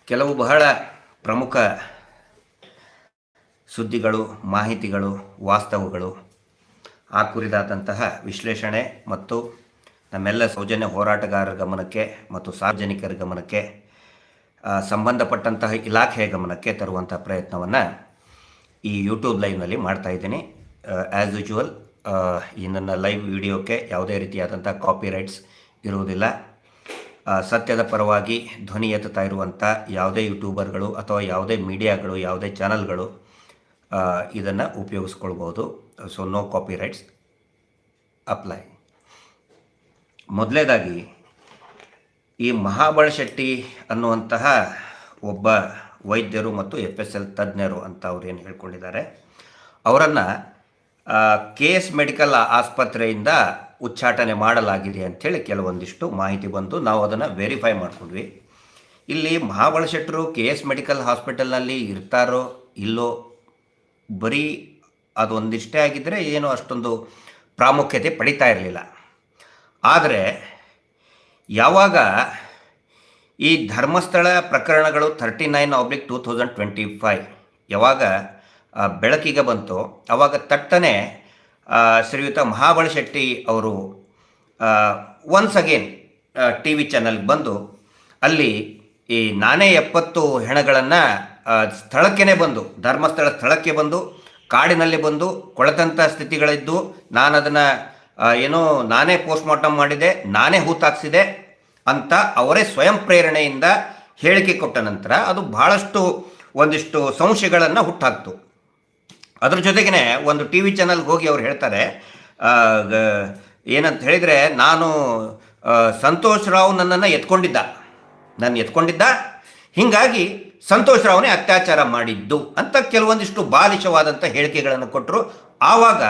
ಕೆಲವು ಬಹಳ ಪ್ರಮುಖ ಸುದ್ದಿಗಳು, ಮಾಹಿತಿಗಳು, ವಾಸ್ತವಗಳು, ಆ ಕುರಿತಾದಂತಹ ವಿಶ್ಲೇಷಣೆ ಮತ್ತು ನಮ್ಮೆಲ್ಲ ಸೌಜನ್ಯ ಹೋರಾಟಗಾರರ ಗಮನಕ್ಕೆ ಮತ್ತು ಸಾರ್ವಜನಿಕರ ಗಮನಕ್ಕೆ, ಸಂಬಂಧಪಟ್ಟಂತಹ ಇಲಾಖೆಯ ಗಮನಕ್ಕೆ ತರುವಂಥ ಪ್ರಯತ್ನವನ್ನು ಈ ಯೂಟ್ಯೂಬ್ ಲೈವ್ನಲ್ಲಿ ಮಾಡ್ತಾಯಿದ್ದೀನಿ. ಆ್ಯಸ್ ಯೂಶುವಲ್ ಈ ನನ್ನ ಲೈವ್ ವಿಡಿಯೋಕ್ಕೆ ಯಾವುದೇ ರೀತಿಯಾದಂಥ ಕಾಪಿ ರೈಟ್ಸ್ ಇರುವುದಿಲ್ಲ. ಸತ್ಯದ ಪರವಾಗಿ ಧ್ವನಿ ಎತ್ತುತ್ತಾ ಇರುವಂಥ ಯಾವುದೇ ಯೂಟ್ಯೂಬರ್ಗಳು ಅಥವಾ ಯಾವುದೇ ಮೀಡಿಯಾಗಳು, ಯಾವುದೇ ಚಾನಲ್ಗಳು ಇದನ್ನು ಉಪಯೋಗಿಸ್ಕೊಳ್ಬೋದು. So no copyrights apply. ಮೊದಲನೇದಾಗಿ ಈ ಮಹಾಬಳ ಶೆಟ್ಟಿ ಅನ್ನುವಂತಹ ಒಬ್ಬ ವೈದ್ಯರು ಮತ್ತು FSL ತಜ್ಞರು ಅಂತ ಅವ್ರು ಏನು ಹೇಳ್ಕೊಂಡಿದ್ದಾರೆ, ಅವರನ್ನು KS ಮೆಡಿಕಲ್ ಆಸ್ಪತ್ರೆಯಿಂದ ಉಚ್ಚಾಟನೆ ಮಾಡಲಾಗಿದೆ ಅಂಥೇಳಿ ಕೆಲವೊಂದಿಷ್ಟು ಮಾಹಿತಿ ಬಂದು ನಾವು ಅದನ್ನು ವೆರಿಫೈ ಮಾಡ್ಕೊಂಡ್ವಿ. ಇಲ್ಲಿ ಮಹಾಬಳ ಶೆಟ್ಟರು KS ಮೆಡಿಕಲ್ ಹಾಸ್ಪಿಟಲ್ನಲ್ಲಿ ಇರ್ತಾರೋ ಇಲ್ಲೋ, ಬರೀ ಅದೊಂದಿಷ್ಟೇ ಆಗಿದ್ದರೆ ಏನೋ ಅಷ್ಟೊಂದು ಪ್ರಾಮುಖ್ಯತೆ ಪಡಿತಾ ಇರಲಿಲ್ಲ. ಆದರೆ ಯಾವಾಗ ಈ ಧರ್ಮಸ್ಥಳ ಪ್ರಕರಣಗಳು 39/2025 ಯಾವಾಗ ಬೆಳಕಿಗೆ ಬಂತು, ಆವಾಗ ತಟ್ಟನೆ ಶ್ರೀಯುತ ಮಹಾಬಳ ಶೆಟ್ಟಿ ಅವರು ಒನ್ಸ್ ಅಗೇನ್ TV ಚಾನಲ್ಗೆ ಬಂದು ಅಲ್ಲಿ ಈ ನಾನೇ 70 ಹೆಣಗಳನ್ನು ಸ್ಥಳಕ್ಕೇ ಬಂದು, ಧರ್ಮಸ್ಥಳ ಸ್ಥಳಕ್ಕೆ ಬಂದು, ಕಾಡಿನಲ್ಲಿ ಬಂದು ಕೊಳೆತಂಥ ಸ್ಥಿತಿಗಳಿದ್ದು, ನಾನು ಅದನ್ನು ನಾನೇ ಪೋಸ್ಟ್ಮಾರ್ಟಮ್ ಮಾಡಿದೆ, ನಾನೇ ಹೂತಾಕ್ಸಿದೆ ಅಂತ ಅವರೇ ಸ್ವಯಂ ಪ್ರೇರಣೆಯಿಂದ ಹೇಳಿಕೆ ಕೊಟ್ಟ ನಂತರ ಅದು ಬಹಳಷ್ಟು ಒಂದಿಷ್ಟು ಸಂಶಯಗಳನ್ನು ಹುಟ್ಟಾಕ್ತು. ಅದ್ರ ಜೊತೆಗೇ ಒಂದು TV ಚಾನಲ್ಗೆ ಹೋಗಿ ಅವ್ರು ಹೇಳ್ತಾರೆ, ಏನಂತ ಹೇಳಿದರೆ, ನಾನು ಸಂತೋಷ್ ರಾವ್ ನನ್ನನ್ನು ಎತ್ಕೊಂಡಿದ್ದ, ಹೀಗಾಗಿ ಸಂತೋಷ್ ರಾವ್ನೇ ಅತ್ಯಾಚಾರ ಮಾಡಿದ್ದು ಅಂತ ಕೆಲವೊಂದಿಷ್ಟು ಬಾಲಿಶವಾದಂಥ ಹೇಳಿಕೆಗಳನ್ನು ಕೊಟ್ಟರು. ಆವಾಗ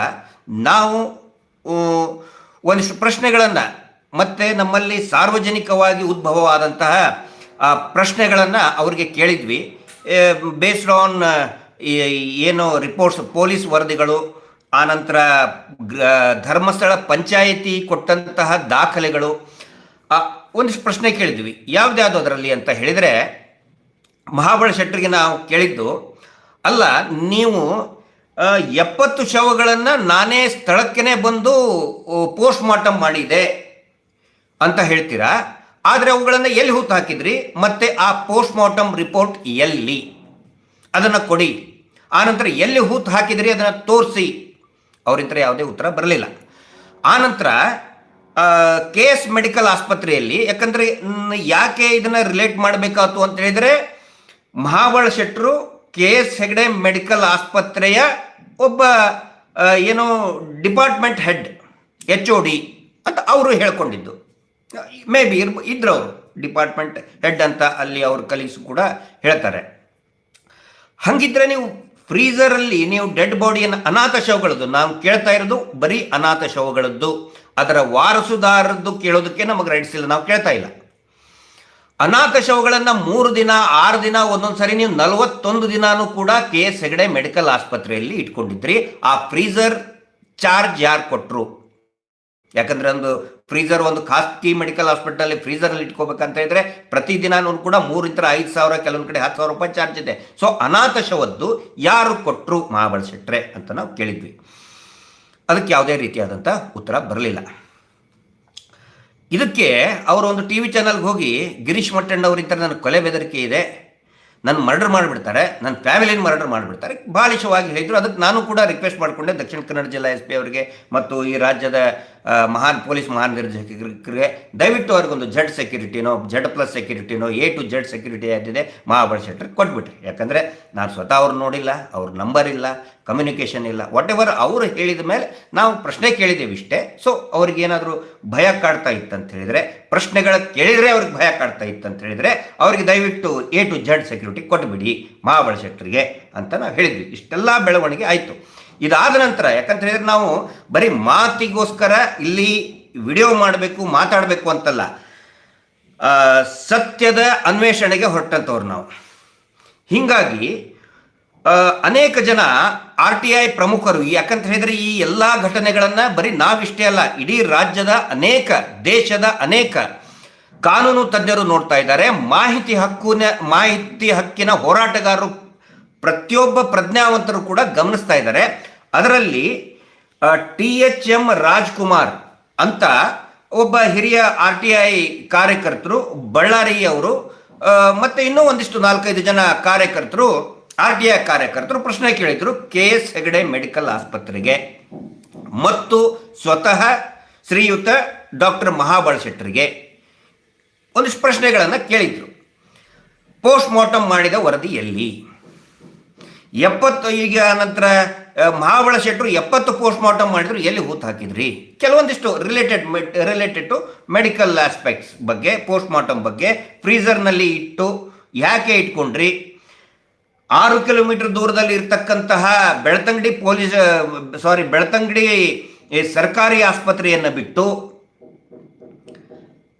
ನಾವು ಒಂದಿಷ್ಟು ಪ್ರಶ್ನೆಗಳನ್ನು ಮತ್ತು ನಮ್ಮಲ್ಲಿ ಸಾರ್ವಜನಿಕವಾಗಿ ಉದ್ಭವವಾದಂತಹ ಪ್ರಶ್ನೆಗಳನ್ನು ಅವರಿಗೆ ಕೇಳಿದ್ವಿ. ಬೇಸ್ಡ್ ಆನ್ ಏನು ರಿಪೋರ್ಟ್ಸ್, ಪೊಲೀಸ್ ವರದಿಗಳು, ಆನಂತರ ಧರ್ಮಸ್ಥಳ ಪಂಚಾಯಿತಿ ಕೊಟ್ಟಂತಹ ದಾಖಲೆಗಳು, ಒಂದಿಷ್ಟು ಪ್ರಶ್ನೆ ಕೇಳಿದ್ವಿ. ಯಾವ್ದ್ಯಾವುದು ಅದರಲ್ಲಿ ಅಂತ ಹೇಳಿದರೆ, ಮಹಾಬಳ ಶೆಟ್ಟರಿಗೆ ನಾವು ಕೇಳಿದ್ದು, ಅಲ್ಲ ನೀವು 70 ಶವಗಳನ್ನು ನಾನೇ ಸ್ಥಳಕ್ಕೇ ಬಂದು ಪೋಸ್ಟ್ಮಾರ್ಟಮ್ ಮಾಡಿದೆ ಅಂತ ಹೇಳ್ತೀರಾ, ಆದರೆ ಅವುಗಳನ್ನು ಎಲ್ಲಿ ಹೂತು ಹಾಕಿದ್ರಿ, ಮತ್ತು ಆ ಪೋಸ್ಟ್ಮಾರ್ಟಮ್ ರಿಪೋರ್ಟ್ ಎಲ್ಲಿ, ಅದನ್ನು ಕೊಡಿ, ಆನಂತರ ಎಲ್ಲಿ ಹೂತು ಹಾಕಿದ್ರಿ ಅದನ್ನು ತೋರಿಸಿ. ಅವರಿಂತ ಯಾವುದೇ ಉತ್ತರ ಬರಲಿಲ್ಲ. ಆನಂತರ KS ಮೆಡಿಕಲ್ ಆಸ್ಪತ್ರೆಯಲ್ಲಿ, ಯಾಕಂದರೆ ಯಾಕೆ ಇದನ್ನು ರಿಲೇಟ್ ಮಾಡಬೇಕಾಯ್ತು ಅಂತ ಹೇಳಿದರೆ, ಮಹಾಬಳ ಶೆಟ್ಟರು KS ಹೆಗ್ಡೆ ಮೆಡಿಕಲ್ ಆಸ್ಪತ್ರೆಯ ಒಬ್ಬ ಡಿಪಾರ್ಟ್ಮೆಂಟ್ ಹೆಡ್, HOD ಅಂತ ಅವರು ಹೇಳ್ಕೊಂಡಿದ್ದು. ಮೇ ಬಿ ಇದ್ರು ಅವರು ಡಿಪಾರ್ಟ್ಮೆಂಟ್ ಹೆಡ್ ಅಂತ ಅಲ್ಲಿ ಅವ್ರ ಕಲೀಗ್ಸ್ ಕೂಡ ಹೇಳ್ತಾರೆ. ಹಾಗಿದ್ರೆ ನೀವು ಫ್ರೀಸರಲ್ಲಿ ನೀವು ಡೆಡ್ ಬಾಡಿಯನ್ನು, ಅನಾಥ ಶವಗಳದ್ದು ನಾವು ಕೇಳ್ತಾ ಇರೋದು ಬರೀ ಅನಾಥ ಶವಗಳದ್ದು, ಅದರ ವಾರಸುದಾರದ್ದು ಕೇಳೋದಕ್ಕೆ ನಮಗೆ ರೈಟ್ಸ್ ಇಲ್ಲ, ನಾವು ಕೇಳ್ತಾ ಇಲ್ಲ. ಅನಾಥ ಶವಗಳನ್ನು 3 ದಿನ 6 ದಿನ, ಒಂದೊಂದು ಸರಿ ನೀವು 41 ದಿನಾನೂ ಕೂಡ KS ಹೆಗಡೆ ಮೆಡಿಕಲ್ ಆಸ್ಪತ್ರೆಯಲ್ಲಿ ಇಟ್ಕೊಂಡಿದ್ರಿ. ಆ ಫ್ರೀಸರ್ ಚಾರ್ಜ್ ಯಾರು ಕೊಟ್ಟರು? ಯಾಕಂದರೆ ಒಂದು ಫ್ರೀಸರ್, ಒಂದು ಖಾಸಗಿ ಮೆಡಿಕಲ್ ಹಾಸ್ಪಿಟಲಲ್ಲಿ ಫ್ರೀಸರಲ್ಲಿ ಇಟ್ಕೋಬೇಕಂತ ಇದ್ದರೆ ಪ್ರತಿದಿನನೂ ಕೂಡ 3,000-5,000, ಕೆಲವೊಂದು ಕಡೆ 10,000 ರೂಪಾಯಿ ಚಾರ್ಜ್ ಇದೆ. ಸೊ ಅನಾಥ ಶವದ್ದು ಯಾರು ಕೊಟ್ಟರು ಮಹಾಬಳ ಶೆಟ್ರೆ ಅಂತ ನಾವು ಕೇಳಿದ್ವಿ. ಅದಕ್ಕೆ ಯಾವುದೇ ರೀತಿಯಾದಂಥ ಉತ್ತರ ಬರಲಿಲ್ಲ. ಇದಕ್ಕೆ ಅವರು ಒಂದು TV ಚಾನಲ್ಗೆ ಹೋಗಿ, ಗಿರೀಶ್ ಮಟ್ಟಣ್ಣವರಿಂತ ನನ್ನ ಕೊಲೆ ಬೆದರಿಕೆ ಇದೆ, ನನ್ನ ಮರ್ಡರ್ ಮಾಡಿಬಿಡ್ತಾರೆ, ನನ್ನ ಫ್ಯಾಮಿಲಿನ ಮರ್ಡರ್ ಮಾಡಿಬಿಡ್ತಾರೆ, ಬಾಲಿಶವಾಗಿ ಹೇಳಿದರು. ಅದಕ್ಕೆ ನಾನು ಕೂಡ ರಿಕ್ವೆಸ್ಟ್ ಮಾಡಿಕೊಂಡೆ ದಕ್ಷಿಣ ಕನ್ನಡ ಜಿಲ್ಲಾ SP ಅವರಿಗೆ ಮತ್ತು ಈ ರಾಜ್ಯದ ಪೊಲೀಸ್ ಮಹಾನಿರ್ದೇಶಕರಿಗೆ, ದಯವಿಟ್ಟು ಅವ್ರಿಗೊಂದು Z ಸೆಕ್ಯೂರಿಟಿನೋ Z+ ಸೆಕ್ಯೂರಿಟಿನೋ A to Z ಸೆಕ್ಯೂರಿಟಿ ಆದಿದೆ ಮಹಾಬಳ ಶೆಟ್ಟರಿಗೆ ಕೊಟ್ಬಿಟ್ರಿ. ಯಾಕಂದರೆ ನಾನು ಸ್ವತಃ ಅವ್ರು ನೋಡಿಲ್ಲ, ಅವ್ರ ನಂಬರ್ ಇಲ್ಲ, ಕಮ್ಯುನಿಕೇಷನ್ ಇಲ್ಲ, ವಾಟ್ ಎವರ್ ಅವರು ಹೇಳಿದ ಮೇಲೆ ನಾವು ಪ್ರಶ್ನೆ ಕೇಳಿದ್ದೇವೆ ಇಷ್ಟೇ. ಸೊ ಅವ್ರಿಗೇನಾದರೂ ಭಯ ಕಾಡ್ತಾ ಇತ್ತಂತ ಹೇಳಿದರೆ, ಪ್ರಶ್ನೆಗಳ ಕೇಳಿದರೆ ಅವ್ರಿಗೆ ಭಯ ಕಾಡ್ತಾ ಇತ್ತಂತ ಹೇಳಿದರೆ, ಅವ್ರಿಗೆ ದಯವಿಟ್ಟು A to Z ಸೆಕ್ಯೂರಿಟಿ ಕೊಟ್ಬಿಡಿ ಮಹಾಬಳ ಶೆಟ್ಟರಿಗೆ ಅಂತ ನಾವು ಹೇಳಿದ್ವಿ. ಇಷ್ಟೆಲ್ಲ ಬೆಳವಣಿಗೆ ಆಯಿತು. ಇದಾದ ನಂತರ, ಯಾಕಂತ ಹೇಳಿದ್ರೆ ನಾವು ಬರೀ ಮಾತಿಗೋಸ್ಕರ ಇಲ್ಲಿ ವಿಡಿಯೋ ಮಾಡಬೇಕು, ಮಾತಾಡಬೇಕು ಅಂತಲ್ಲ, ಸತ್ಯದ ಅನ್ವೇಷಣೆಗೆ ಹೊರಟಂಥವ್ರು ನಾವು. ಹೀಗಾಗಿ ಅನೇಕ ಜನ RTI ಪ್ರಮುಖರು, ಯಾಕಂತ ಹೇಳಿದರೆ ಈ ಎಲ್ಲ ಘಟನೆಗಳನ್ನು ಬರೀ ನಾವಿಷ್ಟೇ ಅಲ್ಲ, ಇಡೀ ರಾಜ್ಯದ ಅನೇಕ, ದೇಶದ ಅನೇಕ ಕಾನೂನು ತಜ್ಞರು ನೋಡ್ತಾ ಇದ್ದಾರೆ, ಮಾಹಿತಿ ಹಕ್ಕಿನ ಹೋರಾಟಗಾರರು ಪ್ರತಿಯೊಬ್ಬ ಪ್ರಜ್ಞಾವಂತರು ಕೂಡ ಗಮನಿಸ್ತಾ ಇದ್ದಾರೆ. ಅದರಲ್ಲಿ THM ರಾಜ್ಕುಮಾರ್ ಅಂತ ಒಬ್ಬ ಹಿರಿಯ RTI ಕಾರ್ಯಕರ್ತರು, ಬಳ್ಳಾರಿಯವರು, ಮತ್ತೆ ಇನ್ನೂ ಒಂದಿಷ್ಟು 4-5 ಜನ ಕಾರ್ಯಕರ್ತರು, RTI ಕಾರ್ಯಕರ್ತರು ಪ್ರಶ್ನೆ ಕೇಳಿದ್ರು KS ಹೆಗಡೆ ಮೆಡಿಕಲ್ ಆಸ್ಪತ್ರೆಗೆ ಮತ್ತು ಸ್ವತಃ ಶ್ರೀಯುತ ಡಾಕ್ಟರ್ ಮಹಾಬಳ ಶೆಟ್ಟರಿಗೆ ಒಂದಿಷ್ಟು ಪ್ರಶ್ನೆಗಳನ್ನು ಕೇಳಿದ್ರು. ಪೋಸ್ಟ್ ಮಾರ್ಟಮ್ ಮಾಡಿದ ವರದಿ ಎಲ್ಲಿ? 70 ಈಗ ನಂತರ ಮಹಾಬಳ ಶೆಟ್ಟರು 70 ಪೋಸ್ಟ್ ಮಾರ್ಟಮ್ ಮಾಡಿದ್ರು, ಎಲ್ಲಿ ಹೂತು ಹಾಕಿದ್ರಿ? ಕೆಲವೊಂದಿಷ್ಟು ರಿಲೇಟೆಡ್ ಟು ಮೆಡಿಕಲ್ ಆಸ್ಪೆಕ್ಟ್ಸ್ ಬಗ್ಗೆ, ಪೋಸ್ಟ್ ಮಾರ್ಟಮ್ ಬಗ್ಗೆ, ಫ್ರೀಸರ್ನಲ್ಲಿ ಇಟ್ಟು ಯಾಕೆ ಇಟ್ಕೊಂಡ್ರಿ? 6 ಕಿಲೋಮೀಟರ್ ದೂರದಲ್ಲಿ ಇರ್ತಕ್ಕಂತಹ ಬೆಳ್ತಂಗಡಿ ಸರ್ಕಾರಿ ಆಸ್ಪತ್ರೆಯನ್ನು ಬಿಟ್ಟು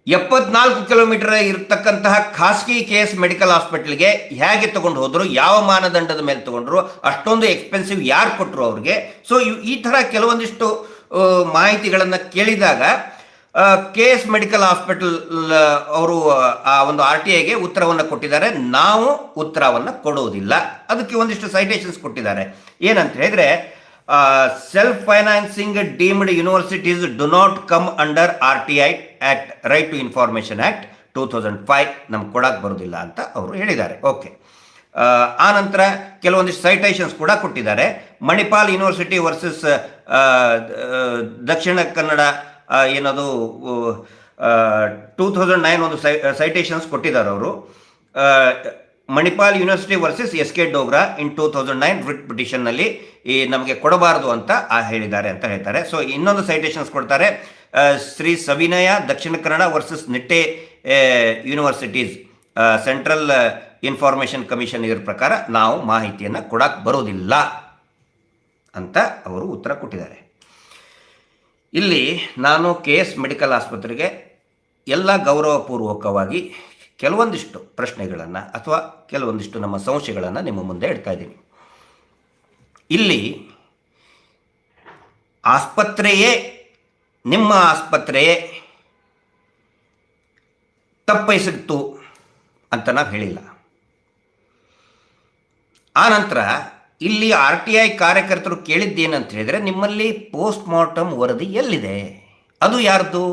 74 ಕಿಲೋಮೀಟರ್ ಇರತಕ್ಕಂತಹ ಖಾಸಗಿ KS ಮೆಡಿಕಲ್ ಹಾಸ್ಪಿಟಲ್ಗೆ ಹೇಗೆ ತಗೊಂಡು ಹೋದ್ರು? ಯಾವ ಮಾನದಂಡದ ಮೇಲೆ ತಗೊಂಡ್ರು? ಅಷ್ಟೊಂದು ಎಕ್ಸ್ಪೆನ್ಸಿವ್ ಯಾರು ಕೊಟ್ಟರು ಅವ್ರಿಗೆ? ಸೊ ಈ ಥರ ಕೆಲವೊಂದಿಷ್ಟು ಮಾಹಿತಿಗಳನ್ನು ಕೇಳಿದಾಗ KS ಮೆಡಿಕಲ್ ಹಾಸ್ಪಿಟಲ್ ಅವರು ಆ ಒಂದು RTIಗೆ ಉತ್ತರವನ್ನು ಕೊಟ್ಟಿದ್ದಾರೆ, ನಾವು ಉತ್ತರವನ್ನು ಕೊಡುವುದಿಲ್ಲ. ಅದಕ್ಕೆ ಒಂದಿಷ್ಟು ಸೈಟೇಷನ್ಸ್ ಕೊಟ್ಟಿದ್ದಾರೆ. ಏನಂತ ಹೇಳಿದ್ರೆ, self financing deemed universities do not come under RTI act, right to information act 2005 ನಮ್ಗೆ ಕೊಡಕ್ಕೆ ಬರೋದಿಲ್ಲ ಅಂತ ಅವರು ಹೇಳಿದ್ದಾರೆ. ಓಕೆ, ಆ ನಂತರ ಕೆಲವೊಂದಿಷ್ಟು ಸೈಟೇಷನ್ಸ್ ಕೂಡ ಕೊಟ್ಟಿದ್ದಾರೆ. ಮಣಿಪಾಲ್ ಯೂನಿವರ್ಸಿಟಿ ವರ್ಸಸ್ ದಕ್ಷಿಣ ಕನ್ನಡ ಏನದು 2009 ಒಂದು ಸೈಟೇಷನ್ಸ್ ಕೊಟ್ಟಿದ್ದಾರೆ ಅವರು. Manipal university versus SK Dogra in 2009 writ ಪಿಟಿಷನ್ನಲ್ಲಿ ನಮಗೆ ಕೊಡಬಾರದು ಅಂತ ಹೇಳಿದ್ದಾರೆ ಅಂತ ಹೇಳ್ತಾರೆ. ಸೊ ಇನ್ನೊಂದು ಸೈಟೇಷನ್ಸ್ ಕೊಡ್ತಾರೆ, Shri ಸವಿನಯ Dakshina Kannada versus Nitte universities central information commission ಇದರ ಪ್ರಕಾರ ನಾವು ಮಾಹಿತಿಯನ್ನು ಕೊಡಕ್ಕೆ ಬರೋದಿಲ್ಲ ಅಂತ ಅವರು ಉತ್ತರ ಕೊಟ್ಟಿದ್ದಾರೆ. ಇಲ್ಲಿ ನಾನು KS ಮೆಡಿಕಲ್ ಆಸ್ಪತ್ರೆಗೆ ಎಲ್ಲ ಗೌರವಪೂರ್ವಕವಾಗಿ ಕೆಲವೊಂದಿಷ್ಟು ಪ್ರಶ್ನೆಗಳನ್ನು ಅಥವಾ ಕೆಲವೊಂದಿಷ್ಟು ನಮ್ಮ ಸಂಶಯಗಳನ್ನು ನಿಮ್ಮ ಮುಂದೆ ಇಡ್ತಾ ಇದ್ದೀನಿ. ಇಲ್ಲಿ ಆಸ್ಪತ್ರೆಯೇ, ನಿಮ್ಮ ಆಸ್ಪತ್ರೆಯೇ ತಪ್ಪೈಸಿತ್ತು ಅಂತ ನಾವು ಹೇಳಿಲ್ಲ. ಆ ನಂತರ ಇಲ್ಲಿ RTI ಕಾರ್ಯಕರ್ತರು ಕೇಳಿದ್ದೇನಂತ ಹೇಳಿದರೆ, ನಿಮ್ಮಲ್ಲಿ ಪೋಸ್ಟ್ ಮಾರ್ಟಮ್ ವರದಿ ಎಲ್ಲಿದೆ? ಅದು ಯಾರ್ದು?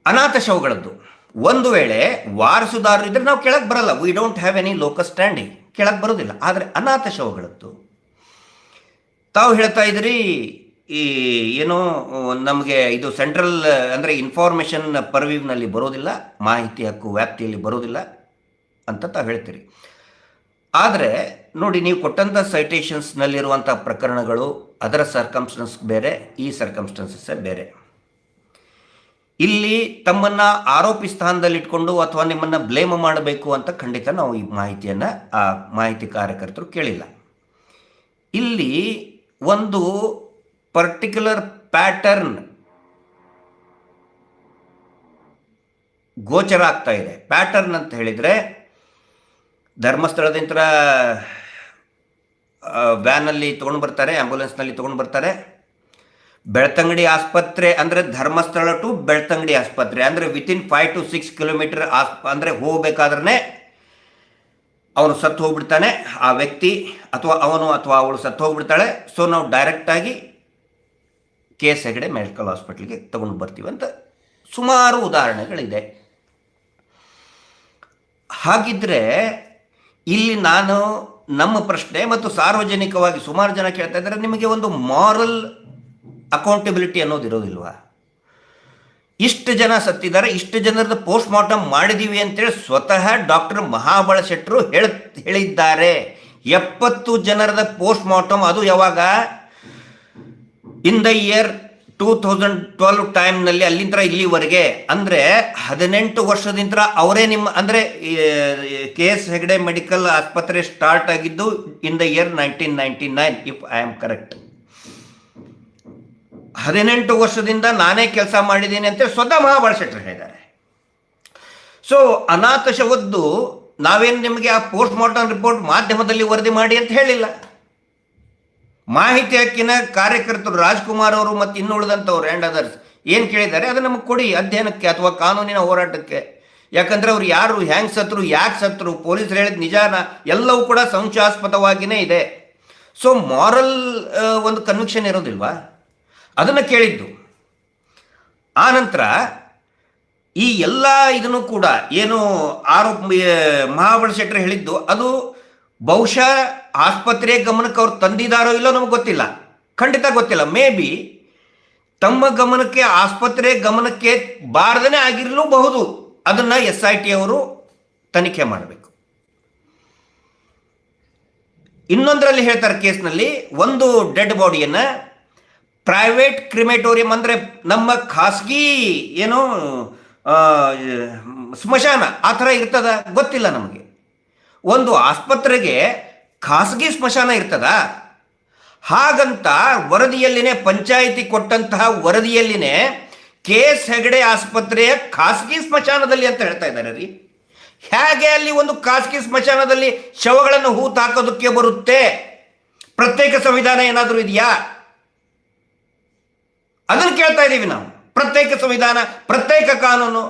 ಅನಾಥ ಶವಗಳದ್ದು. ಒಂದು ವೇಳೆ ವಾರಸುದಾರರು ಇದ್ರೆ ನಾವು ಕೆಳಗೆ ಬರಲ್ಲ, we don't have any locus standing, ಕೆಳಗೆ ಬರೋದಿಲ್ಲ. ಆದರೆ ಅನಾಥ ಶವಗಳದ್ದು ತಾವು ಹೇಳ್ತಾ ಇದ್ರಿ, ಈ ಏನೋ ನಮಗೆ ಇದು ಸೆಂಟ್ರಲ್ ಅಂದರೆ ಇನ್ಫಾರ್ಮೇಷನ್ ಪರ್ವ್ಯೂನಲ್ಲಿ ಬರೋದಿಲ್ಲ, ಮಾಹಿತಿ ಹಕ್ಕು ವ್ಯಾಪ್ತಿಯಲ್ಲಿ ಬರೋದಿಲ್ಲ ಅಂತ ತಾವು ಹೇಳ್ತೀರಿ. ಆದರೆ ನೋಡಿ, ನೀವು ಕೊಟ್ಟಂಥ ಸೈಟೇಷನ್ಸ್ನಲ್ಲಿರುವಂಥ ಪ್ರಕರಣಗಳು, ಅದರ ಸರ್ಕಮ್ಸ್ಟೆನ್ಸ್ ಬೇರೆ, ಈ ಸರ್ಕಮ್ಸ್ಟೆನ್ಸಸ್ಸೇ ಬೇರೆ. ಇಲ್ಲಿ ತಮ್ಮನ್ನು ಆರೋಪಿ ಸ್ಥಾನದಲ್ಲಿಟ್ಕೊಂಡು ಅಥವಾ ನಿಮ್ಮನ್ನು ಬ್ಲೇಮ್ ಮಾಡಬೇಕು ಅಂತ ಖಂಡಿತ ನಾವು ಈ ಮಾಹಿತಿಯನ್ನು ಆ ಮಾಹಿತಿ ಕಾರ್ಯಕರ್ತರು ಕೇಳಿಲ್ಲ. ಇಲ್ಲಿ ಒಂದು ಪರ್ಟಿಕ್ಯುಲರ್ ಪ್ಯಾಟರ್ನ್ ಗೋಚರ ಆಗ್ತಾ ಇದೆ. ಪ್ಯಾಟರ್ನ್ ಅಂತ ಹೇಳಿದರೆ, ಧರ್ಮಸ್ಥಳದಿಂದ ವ್ಯಾನಲ್ಲಿ ತೊಗೊಂಡು ಬರ್ತಾರೆ, ಆ್ಯಂಬುಲೆನ್ಸ್ನಲ್ಲಿ ತೊಗೊಂಡು ಬರ್ತಾರೆ. ಬೆಳ್ತಂಗಡಿ ಆಸ್ಪತ್ರೆ ಅಂದರೆ ಧರ್ಮಸ್ಥಳ ಟು ಬೆಳ್ತಂಗಡಿ ಆಸ್ಪತ್ರೆ ಅಂದರೆ ವಿತಿನ್ 5 to 6 ಕಿಲೋಮೀಟರ್ ಅಂದರೆ ಹೋಗಬೇಕಾದ್ರೆ ಅವನು ಸತ್ತು ಹೋಗ್ಬಿಡ್ತಾನೆ, ಆ ವ್ಯಕ್ತಿ ಅಥವಾ ಅವನು ಅಥವಾ ಅವಳು ಸತ್ತು ಹೋಗ್ಬಿಡ್ತಾಳೆ. ಸೊ ನಾವು ಡೈರೆಕ್ಟಾಗಿ KS ಹೆಗಡೆ ಮೆಡಿಕಲ್ ಹಾಸ್ಪಿಟ್ಲಿಗೆ ತಗೊಂಡು ಬರ್ತೀವಿ ಅಂತ ಸುಮಾರು ಉದಾಹರಣೆಗಳಿದೆ. ಹಾಗಿದ್ರೆ ಇಲ್ಲಿ ನಾನು ನಮ್ಮ ಪ್ರಶ್ನೆ ಮತ್ತು ಸಾರ್ವಜನಿಕವಾಗಿ ಸುಮಾರು ಜನ ಕೇಳ್ತಾ ಇದ್ದಾರೆ, ನಿಮಗೆ ಒಂದು ಮಾರಲ್ ಅಕೌಂಟಬಿಲಿಟಿ ಅನ್ನೋದು ಇರೋದಿಲ್ವಾ? ಇಷ್ಟು ಜನ ಸತ್ತಿದ್ದಾರೆ, ಇಷ್ಟು ಜನರದ್ದು ಪೋಸ್ಟ್ ಮಾರ್ಟಮ್ ಮಾಡಿದ್ದೀವಿ ಅಂತೇಳಿ ಸ್ವತಃ ಡಾಕ್ಟರ್ ಮಹಾಬಳ ಶೆಟ್ಟರು ಹೇಳಿದ್ದಾರೆ. 70 ಜನರದ ಪೋಸ್ಟ್ ಮಾರ್ಟಮ್, ಅದು ಯಾವಾಗ? ಇನ್ ದ ಇಯರ್ 2012 ಟೈಮ್ನಲ್ಲಿ, ಅಲ್ಲಿಂದ ಇಲ್ಲಿವರೆಗೆ ಅಂದರೆ 18 ವರ್ಷದಿಂದ ಅವರೇ ನಿಮ್ಮ ಅಂದರೆ KS ಹೆಗಡೆ ಮೆಡಿಕಲ್ ಆಸ್ಪತ್ರೆ ಸ್ಟಾರ್ಟ್ ಆಗಿದ್ದು in the year 1999 if I am correct. 18 ವರ್ಷದಿಂದ ನಾನೇ ಕೆಲಸ ಮಾಡಿದ್ದೀನಿ ಅಂತೇಳಿ ಸ್ವತಃ ಮಹಾಬಳ ಶೆಟ್ಟರು ಹೇಳಿದ್ದಾರೆ. ಸೊ ಅನಾಥ ಶವದ್ದು ನಾವೇನು ನಿಮಗೆ ಆ ಪೋಸ್ಟ್ ಮಾರ್ಟಮ್ ರಿಪೋರ್ಟ್ ಮಾಧ್ಯಮದಲ್ಲಿ ವರದಿ ಮಾಡಿ ಅಂತ ಹೇಳಿಲ್ಲ. ಮಾಹಿತಿ ಹಕ್ಕಿನ ಕಾರ್ಯಕರ್ತರು ರಾಜ್ಕುಮಾರ್ ಅವರು ಮತ್ತು ಇನ್ನುಳಿದಂಥವ್ರು ಆ್ಯಂಡ್ ಅದರ್ಸ್ ಏನು ಕೇಳಿದ್ದಾರೆ ಅದು ನಮಗೆ ಕೊಡಿ ಅಧ್ಯಯನಕ್ಕೆ ಅಥವಾ ಕಾನೂನಿನ ಹೋರಾಟಕ್ಕೆ. ಯಾಕಂದರೆ ಅವ್ರು ಯಾರು, ಹ್ಯಾಂಗೆ ಸತ್ರು, ಯಾಕೆ ಸತ್ರು, ಪೊಲೀಸರು ಹೇಳಿದ ನಿಜಾನ, ಎಲ್ಲವೂ ಕೂಡ ಸಂಶಯಾಸ್ಪದವಾಗಿಯೇ ಇದೆ. ಸೊ ಮಾರಲ್ ಒಂದು ಕನ್ವಿಕ್ಷನ್ ಇರೋದಿಲ್ವಾ, ಅದನ್ನು ಕೇಳಿದ್ದು. ಆ ನಂತರ ಈ ಎಲ್ಲ ಇದನ್ನು ಕೂಡ ಏನು ಆರೋಪ ಮಹಾಬಲ ಶೆಟ್ಟರ್ ಹೇಳಿದ್ದು ಅದು ಬಹುಶಃ ಆಸ್ಪತ್ರೆಯ ಗಮನಕ್ಕೆ ಅವ್ರು ತಂದಿದ್ದಾರೋ ಇಲ್ಲೋ ನಮಗೆ ಗೊತ್ತಿಲ್ಲ, ಖಂಡಿತ ಗೊತ್ತಿಲ್ಲ. ಮೇ ಬಿ ತಮ್ಮ ಗಮನಕ್ಕೆ, ಆಸ್ಪತ್ರೆ ಗಮನಕ್ಕೆ ಬಾರದೇ ಆಗಿರಲೂಬಹುದು. ಅದನ್ನು SIT ಅವರು ತನಿಖೆ ಮಾಡಬೇಕು. ಇನ್ನೊಂದರಲ್ಲಿ ಹೇಳ್ತಾರೆ ಕೇಸ್ನಲ್ಲಿ, ಒಂದು ಡೆಡ್ ಬಾಡಿಯನ್ನು ಪ್ರೈವೇಟ್ ಕ್ರಿಮೇಟೋರಿಯಂ ಅಂದರೆ ನಮ್ಮ ಖಾಸಗಿ ಏನು ಸ್ಮಶಾನ ಆ ಥರ ಇರ್ತದ ಗೊತ್ತಿಲ್ಲ ನಮಗೆ. ಒಂದು ಆಸ್ಪತ್ರೆಗೆ ಖಾಸಗಿ ಸ್ಮಶಾನ ಇರ್ತದ? ಹಾಗಂತ ವರದಿಯಲ್ಲಿನೇ, ಪಂಚಾಯಿತಿ ಕೊಟ್ಟಂತಹ ವರದಿಯಲ್ಲಿನೇ KS ಹೆಗಡೆ ಆಸ್ಪತ್ರೆಯ ಖಾಸಗಿ ಸ್ಮಶಾನದಲ್ಲಿ ಅಂತ ಹೇಳ್ತಾ ಇದ್ದಾರೆ ರೀ. ಹೇಗೆ ಅಲ್ಲಿ ಒಂದು ಖಾಸಗಿ ಸ್ಮಶಾನದಲ್ಲಿ ಶವಗಳನ್ನು ಹೂತಾಕೋದಕ್ಕೆ ಬರುತ್ತೆ? ಪ್ರತ್ಯೇಕ ಸಂವಿಧಾನ ಏನಾದರೂ ಇದೆಯಾ? ಅದನ್ನು ಕೇಳ್ತಾ ಇದ್ದೀವಿ ನಾವು. ಪ್ರತ್ಯೇಕ ಸಂವಿಧಾನ, ಪ್ರತ್ಯೇಕ ಕಾನೂನು,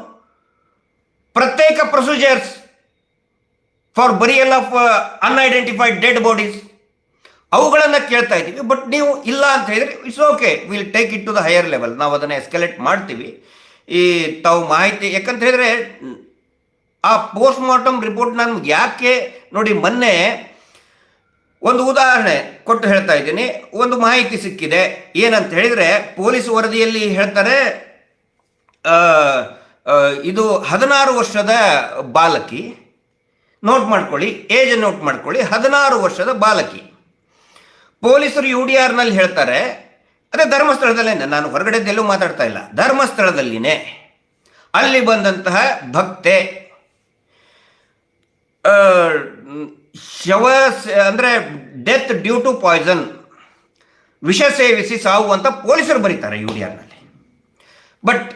ಪ್ರತ್ಯೇಕ procedures for burial of unidentified dead bodies, ಅವುಗಳನ್ನು ಕೇಳ್ತಾ ಇದ್ದೀವಿ. ಬಟ್ ನೀವು ಇಲ್ಲ ಅಂತ ಹೇಳಿದ್ರೆ it's okay, will take it to the higher level, ನಾವು ಅದನ್ನು ಎಸ್ಕಲೇಟ್ ಮಾಡ್ತೀವಿ. ಈ ತಾವು ಮಾಹಿತಿ, ಯಾಕಂತ ಹೇಳಿದ್ರೆ ಆ ಪೋಸ್ಟ್ ಮಾರ್ಟಮ್ ರಿಪೋರ್ಟ್ ನಮ್ಗೆ ಯಾಕೆ ನೋಡಿ, ಮೊನ್ನೆ ಒಂದು ಉದಾಹರಣೆ ಕೊಟ್ಟು ಹೇಳ್ತಾ ಇದ್ದೀನಿ. ಒಂದು ಮಾಹಿತಿ ಸಿಕ್ಕಿದೆ, ಏನಂತ ಹೇಳಿದರೆ ಪೊಲೀಸ್ ವರದಿಯಲ್ಲಿ ಹೇಳ್ತಾರೆ, ಇದು 16 ವರ್ಷದ ಬಾಲಕಿ, ನೋಟ್ ಮಾಡ್ಕೊಳ್ಳಿ, ಏಜ್ ನೋಟ್ ಮಾಡ್ಕೊಳ್ಳಿ, 16 ವರ್ಷದ ಬಾಲಕಿ. ಪೊಲೀಸರು UDRನಲ್ಲಿ ಹೇಳ್ತಾರೆ, ಅದೇ ಧರ್ಮಸ್ಥಳದಲ್ಲೇ, ನಾನು ಹೊರಗಡೆದೆಲ್ಲೂ ಮಾತಾಡ್ತಾ ಇಲ್ಲ, ಧರ್ಮಸ್ಥಳದಲ್ಲಿನೇ ಅಲ್ಲಿ ಬಂದಂತಹ ಭಕ್ತೆ ಶವ ಅಂದರೆ ಡೆತ್ ಡ್ಯೂ ಟು ಪಾಯ್ಸನ್, ವಿಷ ಸೇವಿಸಿ ಸಾವು ಅಂತ ಪೊಲೀಸರು ಬರೀತಾರೆ UDRನಲ್ಲಿ. ಬಟ್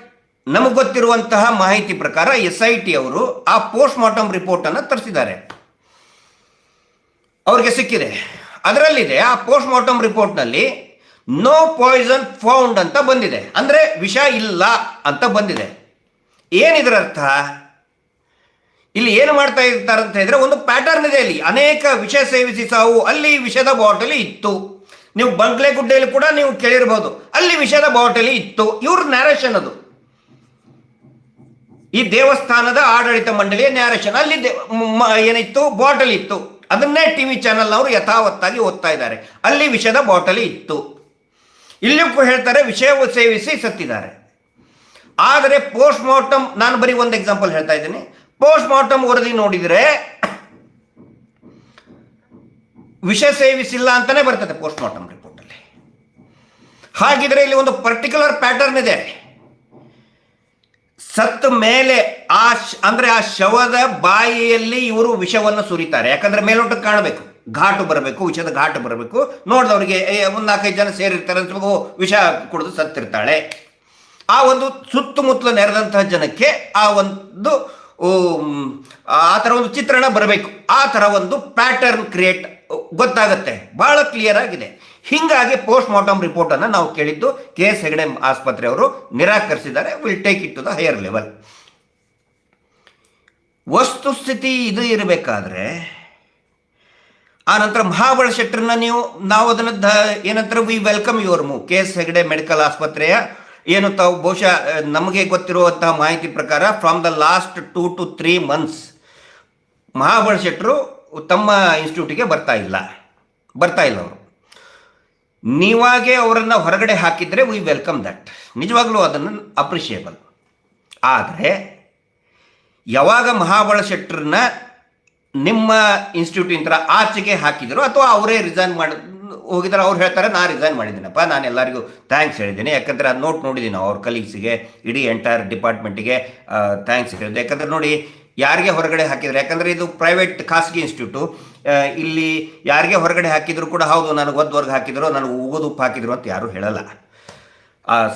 ನಮಗೆ ಗೊತ್ತಿರುವಂತಹ ಮಾಹಿತಿ ಪ್ರಕಾರ SIT ಅವರು ಆ ಪೋಸ್ಟ್ ಮಾರ್ಟಮ್ ರಿಪೋರ್ಟನ್ನು ತರಿಸಿದ್ದಾರೆ, ಅವ್ರಿಗೆ ಸಿಕ್ಕಿದೆ. ಅದರಲ್ಲಿದೆ, ಆ ಪೋಸ್ಟ್ ಮಾರ್ಟಮ್ ರಿಪೋರ್ಟ್ನಲ್ಲಿ ನೋ ಪಾಯ್ಸನ್ ಫೌಂಡ್ ಅಂತ ಬಂದಿದೆ, ಅಂದರೆ ವಿಷ ಇಲ್ಲ ಅಂತ ಬಂದಿದೆ. ಏನಿದ್ರ ಅರ್ಥ? ಇಲ್ಲಿ ಏನು ಮಾಡ್ತಾ ಇರ್ತಾರೆ ಅಂತ ಹೇಳಿದ್ರೆ, ಒಂದು ಪ್ಯಾಟರ್ನ್ ಇದೆ ಅಲ್ಲಿ, ಅನೇಕ ವಿಷ ಸೇವಿಸಿ ಸಾವು, ಅಲ್ಲಿ ವಿಷದ ಬಾಟಲಿ ಇತ್ತು. ನೀವು ಬಂಗ್ಲೆಗುಡ್ಡೆಯಲ್ಲಿ ಕೂಡ ನೀವು ಕೇಳಿರ್ಬೋದು, ಅಲ್ಲಿ ವಿಷದ ಬಾಟಲಿ ಇತ್ತು. ಇವ್ರ ನ್ಯಾರೇಷನ್ ಅದು, ಈ ದೇವಸ್ಥಾನದ ಆಡಳಿತ ಮಂಡಳಿಯ ನ್ಯಾರೇಷನ್. ಅಲ್ಲಿ ಏನಿತ್ತು, ಬಾಟಲಿ ಇತ್ತು. ಅದನ್ನೇ TV ಚಾನಲ್ನವರು ಯಥಾವತ್ತಾಗಿ ಓದ್ತಾ ಇದ್ದಾರೆ, ಅಲ್ಲಿ ವಿಷದ ಬಾಟಲಿ ಇತ್ತು. ಇಲ್ಲಿಯೂ ಹೇಳ್ತಾರೆ ವಿಷ ಸೇವಿಸಿ ಸತ್ತಿದ್ದಾರೆ. ಆದರೆ ಪೋಸ್ಟ್ ಮಾರ್ಟಮ್, ನಾನು ಬರೀ ಒಂದು ಎಕ್ಸಾಂಪಲ್ ಹೇಳ್ತಾ ಇದ್ದೀನಿ, ಪೋಸ್ಟ್ ಮಾರ್ಟಮ್ ವರದಿ ನೋಡಿದರೆ ವಿಷ ಸೇವಿಸಿಲ್ಲ ಅಂತಾನೆ ಬರ್ತದೆ ಪೋಸ್ಟ್ ಮಾರ್ಟಮ್ ರಿಪೋರ್ಟಲ್ಲಿ. ಹಾಗಿದ್ರೆ ಇಲ್ಲಿ ಒಂದು ಪರ್ಟಿಕ್ಯುಲರ್ ಪ್ಯಾಟರ್ನ್ ಇದೆ. ಸತ್ತ ಮೇಲೆ ಅಂದ್ರೆ ಆ ಶವದ ಬಾಯಿಯಲ್ಲಿ ಇವರು ವಿಷವನ್ನು ಸುರಿತಾರೆ. ಯಾಕಂದ್ರೆ ಮೇಲೋಟಕ್ಕೆ ಕಾಣಬೇಕು, ಘಾಟು ಬರಬೇಕು, ವಿಷದ ಘಾಟು ಬರಬೇಕು. ನೋಡಿದವರಿಗೆ ಒಂದು 4-5 ಜನ ಸೇರಿರ್ತಾರೆ, ವಿಷ ಕುಡಿದು ಸತ್ತಿರ್ತಾಳೆ. ಆ ಒಂದು ಸುತ್ತಮುತ್ತಲು ನೆರೆದಂತಹ ಜನಕ್ಕೆ ಆ ಒಂದು ಆ ಥರ ಒಂದು ಚಿತ್ರಣ ಬರಬೇಕು. ಆ ಥರ ಒಂದು ಪ್ಯಾಟರ್ನ್ ಕ್ರಿಯೇಟ್ ಗೊತ್ತಾಗತ್ತೆ, ಬಹಳ ಕ್ಲಿಯರ್ ಆಗಿದೆ. ಹೀಗಾಗಿ ಪೋಸ್ಟ್ ಮಾರ್ಟಮ್ ರಿಪೋರ್ಟನ್ನು ನಾವು ಕೇಳಿದ್ದು KS ಹೆಗಡೆ ಆಸ್ಪತ್ರೆಯವರು ನಿರಾಕರಿಸಿದ್ದಾರೆ. Will take it to the higher level. ವಸ್ತುಸ್ಥಿತಿ ಇದು ಇರಬೇಕಾದ್ರೆ ಆ ನಂತರ ಮಹಾಬಲ ಶೆಟ್ಟರ್ನ ನಾವು ಅದನ್ನು ಏನಂತಾರೆ, we welcome your move. KS Hegde medical ಆಸ್ಪತ್ರೆಯ ಏನು ತಾವು ಬಹುಶಃ ನಮಗೆ ಗೊತ್ತಿರುವಂತಹ ಮಾಹಿತಿ ಪ್ರಕಾರ from the last 2 to 3 months Mahabala ಶೆಟ್ಟರು ತಮ್ಮ ಇನ್ಸ್ಟಿಟ್ಯೂಟಿಗೆ ಬರ್ತಾ ಇಲ್ಲ ಅವರು. ನೀವಾಗೆ ಅವರನ್ನು ಹೊರಗಡೆ ಹಾಕಿದರೆ ವಿ ವೆಲ್ಕಮ್ ದಟ್, ನಿಜವಾಗ್ಲೂ ಅದನ್ನು ಅಪ್ರಿಷಿಯೇಬಲ್. ಆದರೆ ಯಾವಾಗ ಮಹಾಬಲ ಶೆಟ್ಟರನ್ನ ನಿಮ್ಮ ಇನ್ಸ್ಟಿಟ್ಯೂಟಿಂದ ಆಚೆಗೆ ಹಾಕಿದ್ರು ಅಥವಾ ಅವರೇ ರಿಸೈನ್ ಮಾಡಿ ಹೋಗಿದ್ದಾರೆ, ಅವ್ರು ಹೇಳ್ತಾರೆ ನಾನು ರಿಸೈನ್ ಮಾಡಿದ್ದೀನಪ್ಪ, ನಾನು ಎಲ್ಲರಿಗೂ ಥ್ಯಾಂಕ್ಸ್ ಹೇಳಿದ್ದೀನಿ. ಯಾಕಂದರೆ ಅದು ನೋಟ್ ನೋಡಿದ್ದೀನಿ, ಅವ್ರ ಕಲೀಗ್ಸಿಗೆ, ಇಡೀ ಎಂಟೈರ್ ಡಿಪಾರ್ಟ್ಮೆಂಟಿಗೆ ಥ್ಯಾಂಕ್ಸ್ ಹೇಳಿದೆ. ಯಾಕಂದರೆ ನೋಡಿ, ಯಾರಿಗೆ ಹೊರಗಡೆ ಹಾಕಿದರೆ, ಯಾಕಂದರೆ ಇದು ಪ್ರೈವೇಟ್ ಖಾಸಗಿ ಇನ್ಸ್ಟಿಟ್ಯೂಟು, ಇಲ್ಲಿ ಯಾರಿಗೆ ಹೊರಗಡೆ ಹಾಕಿದ್ರು ಕೂಡ ಹೌದು ನನಗೆ ಒದ್ವರ್ಗ ಹಾಕಿದ್ರು, ನನಗೆ ಉಗೋದು ಉಪ್ಪು ಹಾಕಿದ್ರು ಅಂತ ಯಾರೂ ಹೇಳಲ್ಲ.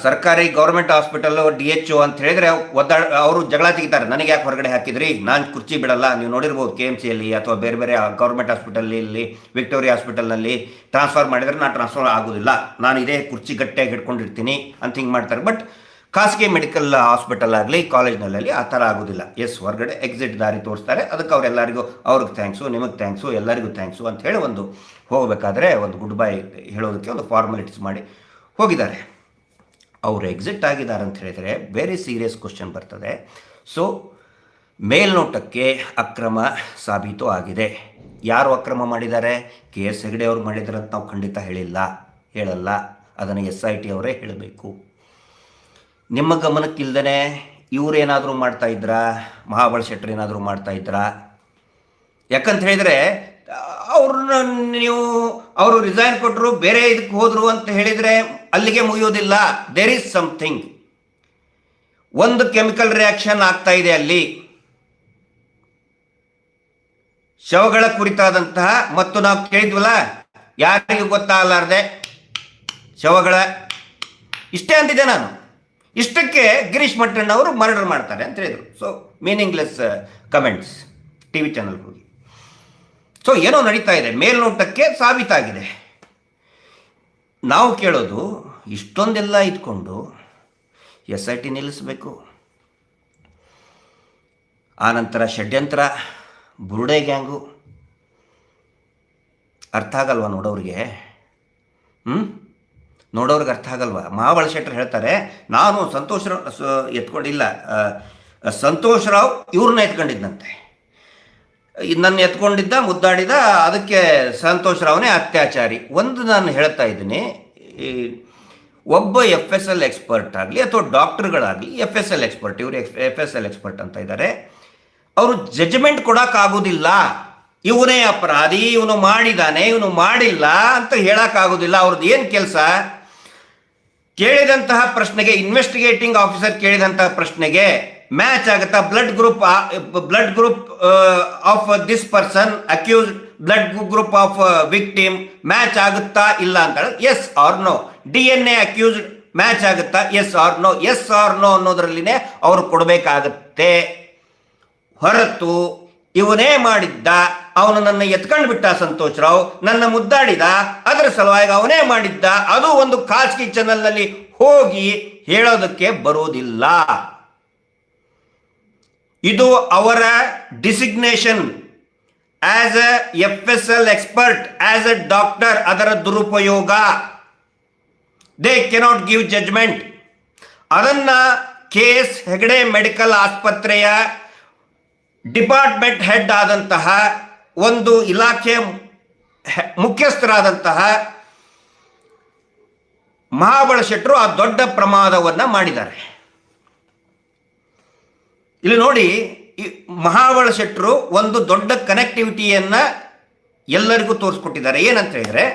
ಸರ್ಕಾರಿ ಗೌರ್ಮೆಂಟ್ ಹಾಸ್ಪಿಟಲ್ಲು DHO ಅಂತ ಹೇಳಿದರೆ ಅವರು ಜಗಳ ತೆಗಿತಾರೆ, ನನಗೆ ಯಾಕೆ ಹೊರಗಡೆ ಹಾಕಿದ್ರಿ, ನಾನು ಕುರ್ಚಿ ಬಿಡಲ್ಲ. ನೀವು ನೋಡಿರ್ಬೋದು KMCಯಲ್ಲಿ ಅಥವಾ ಬೇರೆ ಬೇರೆ ಗೌರ್ಮೆಂಟ್ ಹಾಸ್ಪಿಟಲ್ಲಿ, ವಿಕ್ಟೋರಿಯಾ ಹಾಸ್ಪಿಟಲ್ನಲ್ಲಿ ಟ್ರಾನ್ಸ್ಫರ್ ಮಾಡಿದರೆ ನಾನು ಟ್ರಾನ್ಸ್ಫರ್ ಆಗೋದಿಲ್ಲ, ನಾನು ಇದೇ ಕುರ್ಚಿ ಗಟ್ಟಿಯಾಗಿ ಹಿಡ್ಕೊಂಡಿರ್ತೀನಿ ಅಂತ ಹಿಂಗೆ ಮಾಡ್ತಾರೆ. ಬಟ್ ಖಾಸಗಿ ಮೆಡಿಕಲ್ ಹಾಸ್ಪಿಟಲ್ ಆಗಲಿ ಕಾಲೇಜ್ನಲ್ಲಿ ಆ ಥರ ಆಗೋದಿಲ್ಲ. ಎಸ್, ಹೊರಗಡೆ ಎಕ್ಸಿಟ್ ದಾರಿ ತೋರಿಸ್ತಾರೆ, ಅದಕ್ಕೆ ಅವರೆಲ್ಲರಿಗೂ ಅವ್ರಿಗೆ ಥ್ಯಾಂಕ್ಸು, ನಿಮಗೆ ಥ್ಯಾಂಕ್ಸು, ಎಲ್ಲರಿಗೂ ಥ್ಯಾಂಕ್ಸು ಅಂತ ಹೇಳಿ ಒಂದು ಹೋಗಬೇಕಾದ್ರೆ ಒಂದು ಗುಡ್ ಬೈ ಹೇಳೋದಕ್ಕೆ ಒಂದು ಫಾರ್ಮಾಲಿಟೀಸ್ ಮಾಡಿ ಹೋಗಿದ್ದಾರೆ. ಅವರು ಎಕ್ಸಿಟ್ ಆಗಿದ್ದಾರೆ ಅಂತ ಹೇಳಿದರೆ ವೆರಿ ಸೀರಿಯಸ್ ಕ್ವಶನ್ ಬರ್ತದೆ. ಸೊ ಮೇಲ್ನೋಟಕ್ಕೆ ಅಕ್ರಮ ಸಾಬೀತು ಆಗಿದೆ. ಯಾರು ಅಕ್ರಮ ಮಾಡಿದ್ದಾರೆ? KS ಹೆಗಡೆ ಅವರು ಮಾಡಿದ್ದಾರೆ ಅಂತ ನಾವು ಖಂಡಿತ ಹೇಳಲ್ಲ. ಅದನ್ನು SIT ಅವರೇ ಹೇಳಬೇಕು. ನಿಮ್ಮ ಗಮನಕ್ಕಿಲ್ದೇ ಇವರೇನಾದರೂ ಮಾಡ್ತಾಯಿದ್ರಾ? ಮಹಾಬಲ ಶೆಟ್ಟರ್ ಏನಾದರೂ ಮಾಡ್ತಾಯಿದ್ರಾ? ಯಾಕಂತ ಹೇಳಿದರೆ ಅವರು ರಿಸೈನ್ ಕೊಟ್ಟರು, ಬೇರೆ ಇದಕ್ಕೆ ಹೋದರು ಅಂತ ಹೇಳಿದರೆ ಅಲ್ಲಿಗೆ ಮುಗಿಯೋದಿಲ್ಲ. ದೇರ್ ಈಸ್ ಸಮಥಿಂಗ್, ಒಂದು ಕೆಮಿಕಲ್ ರಿಯಾಕ್ಷನ್ ಆಗ್ತಾ ಇದೆ ಅಲ್ಲಿ ಶವಗಳ ಕುರಿತಾದಂತಹ. ಮತ್ತು ನಾವು ಕೇಳಿದ್ವಲ್ಲ, ಯಾರಿಗೂ ಗೊತ್ತಾಗಲಾರ್ದೆ ಶವಗಳ ಇಷ್ಟೇ ಅಂತಿದ್ದೆ ನಾನು. ಇಷ್ಟಕ್ಕೆ ಗಿರೀಶ್ ಮಟ್ಟಣ್ಣ ಅವರು ಮರ್ಡರ್ ಮಾಡ್ತಾರೆ ಅಂತ ಹೇಳಿದರು. ಸೊ ಮೀನಿಂಗ್ಲೆಸ್ ಕಮೆಂಟ್ಸ್ TV ಚಾನಲ್ಗೆ ಹೋಗಿ. ಸೊ ಏನೋ ನಡೀತಾ ಇದೆ, ಮೇಲ್ನೋಟಕ್ಕೆ ಸಾಬೀತಾಗಿದೆ. ನಾವು ಕೇಳೋದು, ಇಷ್ಟೊಂದೆಲ್ಲ ಇಟ್ಕೊಂಡು SIT ನಿಲ್ಲಿಸಬೇಕು, ಆನಂತರ ಷಡ್ಯಂತ್ರ, ಬುರುಡೆ ಗ್ಯಾಂಗು, ಅರ್ಥ ಆಗಲ್ವಾ ನೋಡೋರಿಗೆ? ನೋಡೋರಿಗೆ ಅರ್ಥ ಆಗಲ್ವಾ? ಮಹಾಬಲ ಶೆಟ್ಟರ್ ಹೇಳ್ತಾರೆ, ನಾನು ಸಂತೋಷ್ ರಾವ್ ಇವ್ರನ್ನ ಎತ್ಕೊಂಡಿದ್ದಂತೆ, ನನ್ನ ಎತ್ಕೊಂಡಿದ್ದ, ಮುದ್ದಾಡಿದ, ಅದಕ್ಕೆ ಸಂತೋಷ್ ರಾವ್ನೇ ಅತ್ಯಾಚಾರಿ. ಒಂದು ನಾನು ಹೇಳ್ತಾ ಇದ್ದೀನಿ, ಒಬ್ಬ FSL ಎಕ್ಸ್ಪರ್ಟ್ ಆಗಲಿ ಅಥವಾ ಡಾಕ್ಟರ್ಗಳಾಗಲಿ, FSL ಎಕ್ಸ್ಪರ್ಟ್, ಇವರು FSL ಎಕ್ಸ್ಪರ್ಟ್ ಅಂತ ಇದ್ದಾರೆ, ಅವರು ಜಡ್ಜ್ಮೆಂಟ್ ಕೊಡೋಕ್ಕಾಗೋದಿಲ್ಲ. ಇವನೇ ಅಪರಾಧಿ, ಇವನು ಮಾಡಿದ್ದಾನೆ, ಇವನು ಮಾಡಿಲ್ಲ ಅಂತ ಹೇಳೋಕ್ಕಾಗೋದಿಲ್ಲ. ಅವ್ರದ್ದು ಏನು ಕೆಲಸ? ಕೇಳಿದಂತಹ ಪ್ರಶ್ನೆಗೆ, ಇನ್ವೆಸ್ಟಿಗೇಟಿಂಗ್ ಆಫೀಸರ್ ಕೇಳಿದಂತಹ ಪ್ರಶ್ನೆಗೆ ಮ್ಯಾಚ್ ಆಗುತ್ತಾ? Blood group of this person accused, blood group of victim match ಆಗುತ್ತಾ ಇಲ್ಲ ಅಂತ ಹೇಳಿ yes or no. DNA accused match ಆಗುತ್ತಾ? Yes or no. Yes or no ಅನ್ನೋದ್ರಲ್ಲಿನೇ ಅವರು ಕೊಡಬೇಕಾಗತ್ತೆ. ಹೊರತು ಇವನೇ ಮಾಡಿದ್ದ, ಅವನು ನನ್ನ ಎತ್ಕೊಂಡು ಬಿಟ್ಟ, ಸಂತೋಷ್ ರಾವ್ ನನ್ನ ಮುದ್ದಾಡಿದ, ಅದರ ಸಲುವಾಗಿ ಅವನೇ ಮಾಡಿದ್ದ, ಅದು ಒಂದು ಖಾಸಗಿ ಚಾನೆಲ್ನಲ್ಲಿ ಹೋಗಿ ಹೇಳೋದಕ್ಕೆ ಬರೋದಿಲ್ಲ. ಇದು ಅವರ designation as a FSL expert, as a doctor, ಅದರ ದುರುಪಯೋಗ. They cannot give judgment. ಅದನ್ನ KS ಹೆಗಡೆ ಮೆಡಿಕಲ್ ಆಸ್ಪತ್ರೆಯ ಡಿಪಾರ್ಟ್ಮೆಂಟ್ ಹೆಡ್ ಆದಂತಹ, ಒಂದು ಇಲಾಖೆ ಮುಖ್ಯಸ್ಥರಾದಂತಹ ಮಹಾಬಲ ಶೆಟ್ಟರು ಆ ದೊಡ್ಡ ಪ್ರಮಾದವನ್ನು ಮಾಡಿದ್ದಾರೆ. ಇಲ್ಲಿ ನೋಡಿ, ಮಹಾಬಲ ಶೆಟ್ಟರು ಒಂದು ದೊಡ್ಡ ಕನೆಕ್ಟಿವಿಟಿಯನ್ನು ಎಲ್ಲರಿಗೂ ತೋರಿಸ್ಕೊಟ್ಟಿದ್ದಾರೆ. ಏನಂತ ಹೇಳಿದ್ರೆ,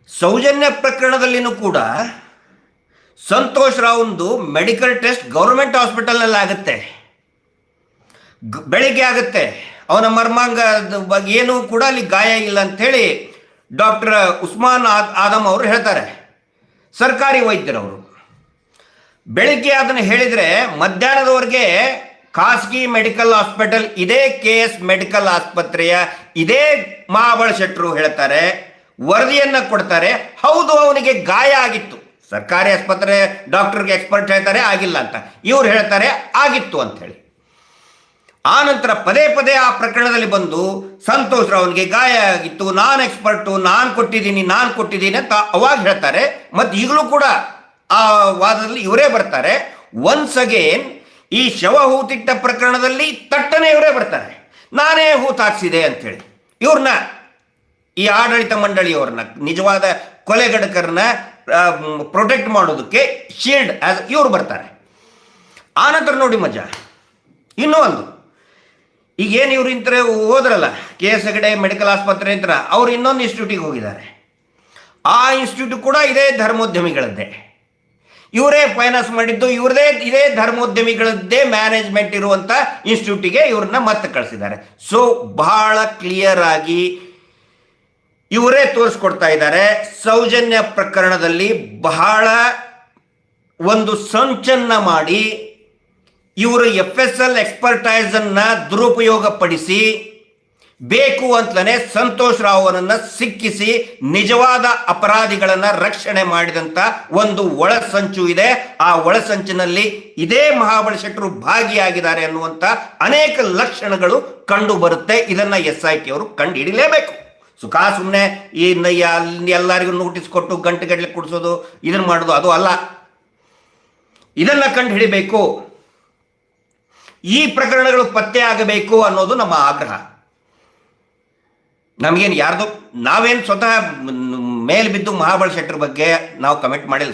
ಸೌಜನ್ಯ ಪ್ರಕರಣದಲ್ಲಿನೂ ಕೂಡ ಸಂತೋಷ್ ರಾವ್ದು ಮೆಡಿಕಲ್ ಟೆಸ್ಟ್ ಗೌರ್ಮೆಂಟ್ ಹಾಸ್ಪಿಟಲ್ನಲ್ಲಿ ಆಗುತ್ತೆ, ಬೆಳಿಗ್ಗೆ ಆಗುತ್ತೆ. ಅವನ ಮರ್ಮಾಂಗ ಏನೂ ಕೂಡ ಅಲ್ಲಿ ಗಾಯ ಇಲ್ಲ ಅಂಥೇಳಿ ಡಾಕ್ಟರ್ ಉಸ್ಮಾನ್ ಆದಮ್ ಅವರು ಹೇಳ್ತಾರೆ, ಸರ್ಕಾರಿ ವೈದ್ಯರವರು. ಬೆಳಿಗ್ಗೆ ಅದನ್ನು ಹೇಳಿದರೆ ಮಧ್ಯಾಹ್ನದವರೆಗೆ ಖಾಸಗಿ ಮೆಡಿಕಲ್ ಹಾಸ್ಪಿಟಲ್, ಇದೇ KS ಮೆಡಿಕಲ್ ಆಸ್ಪತ್ರೆಯ ಇದೇ ಮಹಾಬಲ ಶೆಟ್ಟರು ಹೇಳ್ತಾರೆ, ವರದಿಯನ್ನು ಕೊಡ್ತಾರೆ, ಹೌದು ಅವನಿಗೆ ಗಾಯ ಆಗಿತ್ತು. ಸರ್ಕಾರಿ ಆಸ್ಪತ್ರೆ ಡಾಕ್ಟರ್ಗೆ ಎಕ್ಸ್ಪರ್ಟ್ ಹೇಳ್ತಾರೆ ಆಗಿಲ್ಲ ಅಂತ, ಇವ್ರು ಹೇಳ್ತಾರೆ ಆಗಿತ್ತು ಅಂತ ಹೇಳಿ. ಆ ನಂತರ ಪದೇ ಪದೇ ಆ ಪ್ರಕರಣದಲ್ಲಿ ಬಂದು ಸಂತೋಷ್ ರಾವ್ಗೆ ಗಾಯ ಆಗಿತ್ತು, ನಾನು ಎಕ್ಸ್ಪರ್ಟು, ನಾನು ಕೊಟ್ಟಿದ್ದೀನಿ ಅಂತ ಅವಾಗ ಹೇಳ್ತಾರೆ. ಮತ್ತು ಈಗಲೂ ಕೂಡ ಆ ವಾದದಲ್ಲಿ ಇವರೇ ಬರ್ತಾರೆ. ಒನ್ಸ್ ಅಗೇನ್ ಈ ಶವ ಹೂತಿಟ್ಟ ಪ್ರಕರಣದಲ್ಲಿ ತಟ್ಟನೆ ಇವರೇ ಬರ್ತಾರೆ, ನಾನೇ ಹೂತಾಕ್ಸಿದೆ ಅಂಥೇಳಿ. ಇವ್ರನ್ನ, ಈ ಆಡಳಿತ ಮಂಡಳಿಯವ್ರನ್ನ, ನಿಜವಾದ ಕೊಲೆಗಡಕರನ್ನ ಪ್ರೊಟೆಕ್ಟ್ ಮಾಡೋದಕ್ಕೆ ಶೀಲ್ಡ್ ಆಸ್ ಇವ್ರು ಬರ್ತಾರೆ. ಆನಂತರ ನೋಡಿ ಮಜಾ, ಇನ್ನೂ ಒಂದು, ಈಗೇನು ಇವ್ರು ಇಂತರ ಹೋದ್ರಲ್ಲ KS ಹೆಗಡೆ ಮೆಡಿಕಲ್ ಆಸ್ಪತ್ರೆ ಅಂತ, ಅವ್ರು ಇನ್ನೊಂದು ಇನ್ಸ್ಟಿಟ್ಯೂಟಿಗೆ ಹೋಗಿದ್ದಾರೆ. ಆ ಇನ್ಸ್ಟಿಟ್ಯೂಟ್ ಕೂಡ ಇದೇ ಧರ್ಮೋದ್ಯಮಿಗಳದ್ದೇ, ಇವರೇ ಫೈನಾನ್ಸ್ ಮಾಡಿದ್ದು, ಇದೇ ಧರ್ಮೋದ್ಯಮಿಗಳದ್ದೇ ಮ್ಯಾನೇಜ್ಮೆಂಟ್ ಇರುವಂಥ ಇನ್ಸ್ಟಿಟ್ಯೂಟಿಗೆ ಇವ್ರನ್ನ ಮತ್ತೆ ಕಳಿಸಿದ್ದಾರೆ. ಸೊ ಬಹಳ ಕ್ಲಿಯರ್ ಆಗಿ ಇವರೇ ತೋರಿಸ್ಕೊಡ್ತಾ ಇದ್ದಾರೆ. ಸೌಜನ್ಯ ಪ್ರಕರಣದಲ್ಲಿ ಬಹಳ ಒಂದು ಸಂಚನ್ನ ಮಾಡಿ ಇವರು FSL ಎಕ್ಸ್ಪರ್ಟೈಸನ್ನು ದುರುಪಯೋಗ ಪಡಿಸಿ ಬೇಕು ಅಂತಲೇ ಸಂತೋಷ್ ರಾವ್ ಅವರನ್ನ ಸಿಕ್ಕಿಸಿ ನಿಜವಾದ ಅಪರಾಧಿಗಳನ್ನ ರಕ್ಷಣೆ ಮಾಡಿದಂತ ಒಂದು ಒಳಸಂಚು ಇದೆ. ಆ ಒಳಸಂಚಿನಲ್ಲಿ ಇದೇ ಮಹಾಬಲ ಶೆಟ್ಟರು ಭಾಗಿಯಾಗಿದ್ದಾರೆ ಅನ್ನುವಂತ ಅನೇಕ ಲಕ್ಷಣಗಳು ಕಂಡು ಬರುತ್ತೆ. ಇದನ್ನ SIT ಅವರು ಕಂಡು ಹಿಡಿಲೇಬೇಕು. ಸುಮ್ಮನೆ ಈ ಎಲ್ಲರಿಗೂ ನೋಟಿಸ್ ಕೊಟ್ಟು ಗಂಟೆಗಟ್ಟಲೆ ಕುಡಿಸೋದು ಇದನ್ನ ಮಾಡೋದು ಅದು ಅಲ್ಲ. ಇದನ್ನ ಕಂಡು ಹಿಡಿಬೇಕು. ಈ ಪ್ರಕರಣಗಳು ಪತ್ತೆ ಆಗಬೇಕು ಅನ್ನೋದು ನಮ್ಮ ಆಗ್ರಹ. ನಮಗೇನು ಯಾರ್ದು ನಾವೇನು ಸ್ವತಃ ಮೇಲೆ ಬಿದ್ದು ಮಹಾಬಲ ಶೆಟ್ಟರ್ ಬಗ್ಗೆ ನಾವು ಕಮೆಂಟ್ ಮಾಡಿಲ್ಲ.